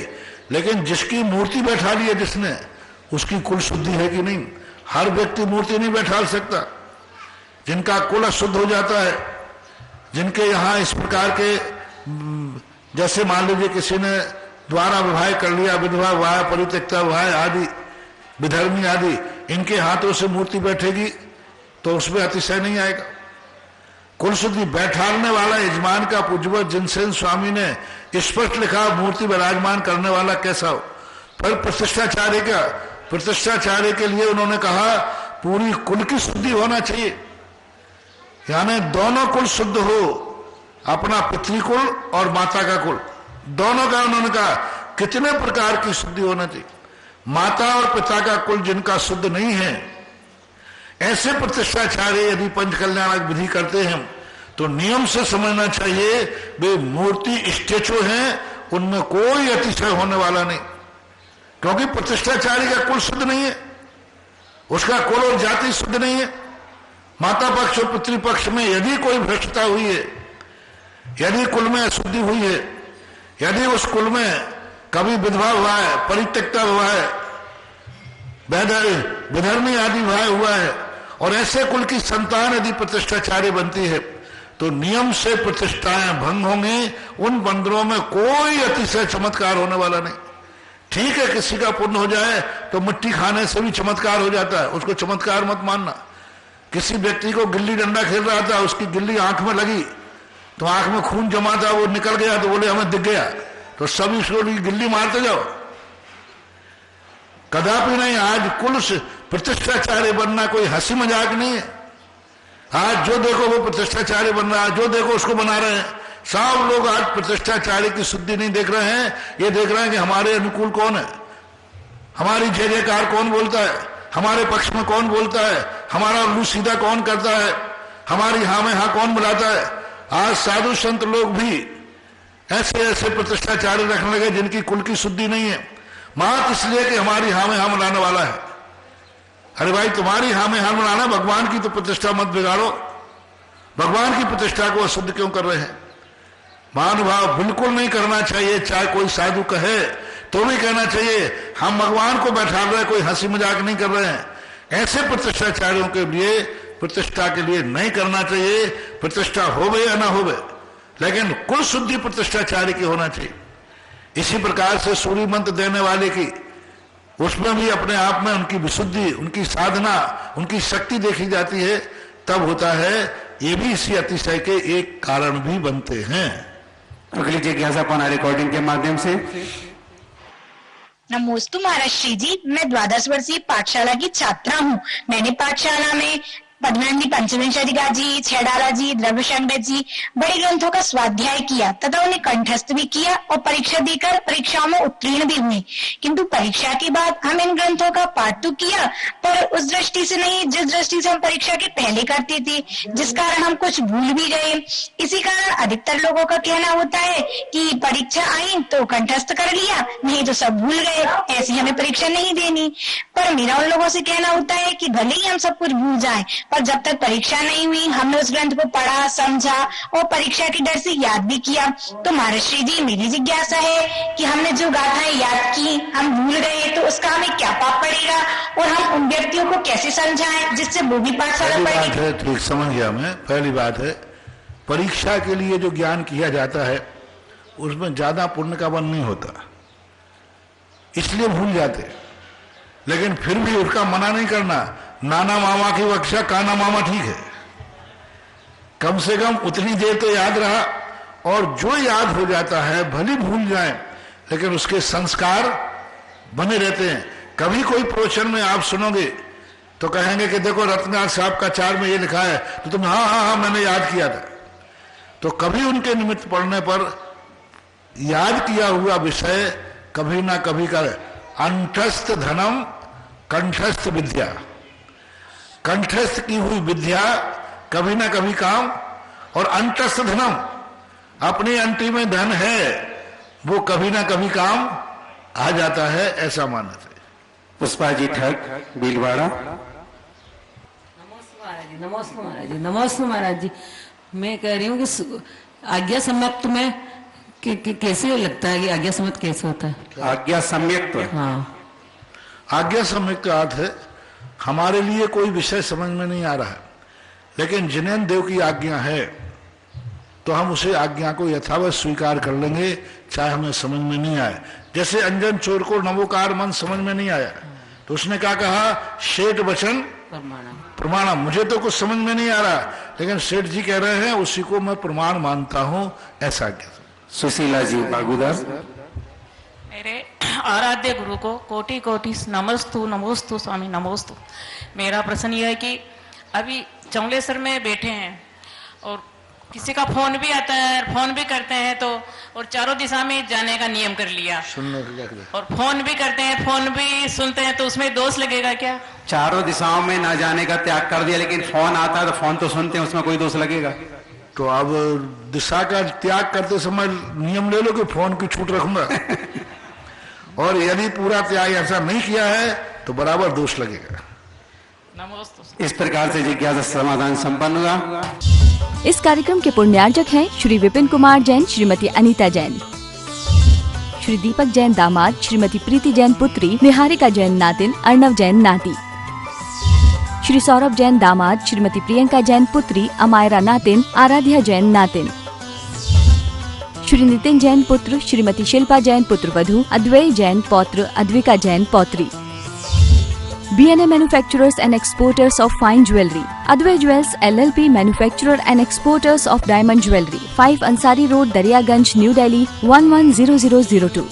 लेकिन जिसकी मूर्ति बैठा ली है जिसने, उसकी कुल शुद्धि है कि नहीं? हर व्यक्ति मूर्ति नहीं बैठा सकता। जिनका कुल अशुद्ध हो जाता है, जिनके यहाँ इस प्रकार के, जैसे मान लीजिए किसी ने द्वारा विवाह कर लिया, विधवा विवाह, परित्यक्ता विवाह आदि, विधर्मी आदि, इनके हाथों से मूर्ति बैठेगी तो उसमें अतिशय नहीं आएगा। कुल शुद्धि बैठाने वाला यजमान का पूज्यवत जिनसेन स्वामी ने स्पष्ट लिखा, मूर्ति विराजमान करने वाला कैसा हो। पर प्रतिष्ठाचार्य का, प्रतिष्ठाचार्य के लिए उन्होंने कहा पूरी कुल की शुद्धि होना चाहिए, यानी दोनों कुल शुद्ध हो, अपना पितृकुल और माता का कुल, दोनों का उन्होंने कहा कितने प्रकार की शुद्धि होना चाहिए। माता और पिता का कुल जिनका शुद्ध नहीं है, ऐसे प्रतिष्ठाचार्य यदि पंच कल्याणक विधि करते हैं तो नियम से समझना चाहिए वे मूर्ति स्टेचू हैं, उनमें कोई अतिशय होने वाला नहीं। क्योंकि प्रतिष्ठाचार्य का कुल शुद्ध नहीं है, उसका कुल और जाति शुद्ध नहीं है। माता पक्ष और पितृपक्ष में यदि कोई भ्रष्टता हुई है, यदि कुल में अशुद्धि हुई है, यदि उस कुल में कभी विधवा हुआ है, परित्यक्ता हुआ है, विधर्मी आदि हुआ है, और ऐसे कुल की संतान यदि प्रतिष्ठाचार्य बनती है तो नियम से प्रतिष्ठाएं भंग होंगी। उन बंदरों में कोई अतिशय चमत्कार होने वाला नहीं। ठीक है, किसी का पुण्य हो जाए तो मिट्टी खाने से भी चमत्कार हो जाता है, उसको चमत्कार मत मानना। किसी व्यक्ति को गिल्ली डंडा खेल रहा था, उसकी गिल्ली आंख में लगी तो आंख में खून जमा था, वो निकल गया तो बोले हमें दिख गया, तो सब इसको गिल्ली मारते जाओ। कदापि नहीं। आज कुल प्रतिष्ठाचार्य बनना कोई हंसी मजाक नहीं है। आज जो देखो वो प्रतिष्ठाचार्य बन रहा है, जो देखो उसको बना रहे हैं। सब लोग आज प्रतिष्ठाचार्य की शुद्धि नहीं देख रहे हैं, ये देख रहे हैं कि हमारे अनुकूल कौन है, हमारी जय जयकार कौन बोलता है, हमारे पक्ष में कौन बोलता है, हमारा उल्लू सीधा कौन करता है, हमारी हाँ में हाँ कौन बुलाता है। आज साधु संत लोग भी ऐसे ऐसे प्रतिष्ठाचार्य रखने लगे जिनकी कुल की शुद्धि नहीं है, मात्र इसलिए कि हमारी हाँ में हाँ मिलाने वाला है। अरे भाई, तुम्हारी हाँ में हाँ मिलाना, भगवान की तो प्रतिष्ठा मत बिगाड़ो। भगवान की प्रतिष्ठा को अशुद्ध क्यों कर रहे हैं? महानुभाव, बिल्कुल नहीं करना चाहिए। चाहे कोई साधु कहे तो भी कहना चाहिए हम भगवान को बैठा रहे हैं, कोई हंसी मजाक नहीं कर रहे हैं। ऐसे प्रतिष्ठाचार्यों के लिए, प्रतिष्ठा के लिए नहीं करना चाहिए। प्रतिष्ठा होवे या ना होवे, लेकिन कुल शुद्धि प्रतिष्ठाचार्य की होना चाहिए। इसी प्रकार से सूर्य मंत्र देने वाले की, उसमें भी अपने आप में उनकी विशुद्धि, उनकी साधना, उनकी शक्ति देखी जाती है, तब होता है। ये भी इसी अतिशय के एक कारण भी बनते हैं। अगली जिज्ञासा पाना रिकॉर्डिंग के माध्यम से। नमोस्तु महाराज श्री जी, मैं 12 वर्षीय पाठशाला की छात्रा हूँ। मैंने पाठशाला में पद्मानंदी पंचविंशतिका जी, छेडाला जी, द्रव्य संग्रह जी बड़े ग्रंथों का स्वाध्याय किया तथा उन्हें कंठस्थ भी किया और परीक्षा देकर परीक्षाओं में उत्तीर्ण भी हुए। किंतु परीक्षा के बाद हम इन ग्रंथों का पाठ तो किया, पर उस दृष्टि से नहीं जिस दृष्टि से हम परीक्षा के पहले करते थे, जिस कारण हम कुछ भूल भी गए। इसी कारण अधिकतर लोगों का कहना होता है कि परीक्षा आई तो कंठस्थ कर लिया, नहीं तो सब भूल गए, ऐसी हमें परीक्षा नहीं देनी। पर मेरा उन लोगों से कहना होता है कि भले ही हम सब कुछ भूल जाए, पर जब तक परीक्षा नहीं हुई हमने उस ग्रंथ को पढ़ा, समझा और परीक्षा के डर से याद भी किया। तो महर्षि जी, मेरी जिज्ञासा है कि हमने जो गाथाएं याद की हम भूल गए तो उसका हमें क्या पाप पड़ेगा और हम उन व्यक्तियों को कैसे समझाएं जिससे वो भी पाठशाला पढ़ेंगे? ठीक समझ गया मैं। पहली बात है, परीक्षा के लिए जो ज्ञान किया जाता है उसमें ज्यादा पुण्य का वन नहीं होता, इसलिए भूल जाते। लेकिन फिर भी उसका मना नहीं करना। नाना मामा की बख्शा काना मामा ठीक है, कम से कम उतनी देर तो याद रहा। और जो याद हो जाता है भले भूल जाए लेकिन उसके संस्कार बने रहते हैं। कभी कोई प्रवचन में आप सुनोगे तो कहेंगे कि देखो रत्नाथ साहब का 4 में ये लिखा है, तो तुम हाँ मैंने याद किया था। तो कभी उनके निमित्त पढ़ने पर याद किया हुआ विषय कभी ना कभी कर। अंठस्थ धनम कंठस्थ विद्या, कंठस्थ की हुई विद्या कभी ना कभी काम। और अंतस्थ धनम, अपनी अंटी में धन है वो कभी ना कभी काम आ जाता है, ऐसा मानना चाहिए। पुष्पा जी ठग, भीलवाड़ा। नमस्ते महाराज जी, नमस्ते महाराज जी, नमस्ते महाराज जी। मैं कह रही हूँ कि आज्ञा सम्यक्त में कैसे लगता है कि आज्ञा सम्यक्त कैसे होता है? आज्ञा सम्यक्त, हाँ, आज्ञा सम्यक्त का अर्थ है हमारे लिए कोई विषय समझ में नहीं आ रहा है, लेकिन जिनेन्द्र देव की आज्ञा है तो हम उसे आज्ञा को यथावत स्वीकार कर लेंगे, चाहे हमें समझ में नहीं आए। जैसे अंजन चोर को नवोकार मन समझ में नहीं आया तो उसने क्या कहा, शेठ वचन प्रमाणम। मुझे तो कुछ समझ में नहीं आ रहा, लेकिन सेठ जी कह रहे हैं उसी को मैं प्रमाण मानता हूं, ऐसा क्या। सुशीला जी बागुदास। मेरे आराध्य गुरु को कोटि कोटि नमस्तु नमोस्तु स्वामी नमोस्तु। मेरा प्रश्न यह है कि अभी चौलेसर में बैठे हैं और किसी का फोन भी आता है, फोन भी करते हैं तो, और चारों दिशा में जाने का नियम कर लिया और फोन भी करते हैं, फोन भी सुनते हैं, तो उसमें दोष लगेगा क्या? चारों दिशाओं में ना जाने का त्याग कर दिया, लेकिन फोन आता है तो फोन तो सुनते हैं, उसमें कोई दोष लगेगा? तो अब दिशा का त्याग करते समय नियम ले लो कि फोन की छूट रखूंगा और यदि पूरा त्याग ऐसा नहीं किया है तो बराबर दोष लगेगा। इस प्रकार से जिज्ञासा समाधान संपन्न हुआ। इस कार्यक्रम के पुण्यार्जक हैं श्री विपिन कुमार जैन, श्रीमती अनीता जैन, श्री दीपक जैन दामाद, श्रीमती प्रीति जैन पुत्री, निहारिका जैन नातिन, अर्णव जैन नाती, श्री सौरभ जैन दामाद, श्रीमती प्रियंका जैन पुत्री, अमायरा नातिन, आराध्या जैन नातिन, श्री नितिन जैन पुत्र, श्रीमती शिल्पा जैन पुत्र वधू, अद्वैय जैन पौत्र, Advika Jain पौत्री। B&A Manufacturers and Exporters of Fine Jewelry, Advay Jewels LLP Manufacturer and Exporters of Diamond Jewelry, 5 Ansari Road, Daryaganj, New Delhi 110002।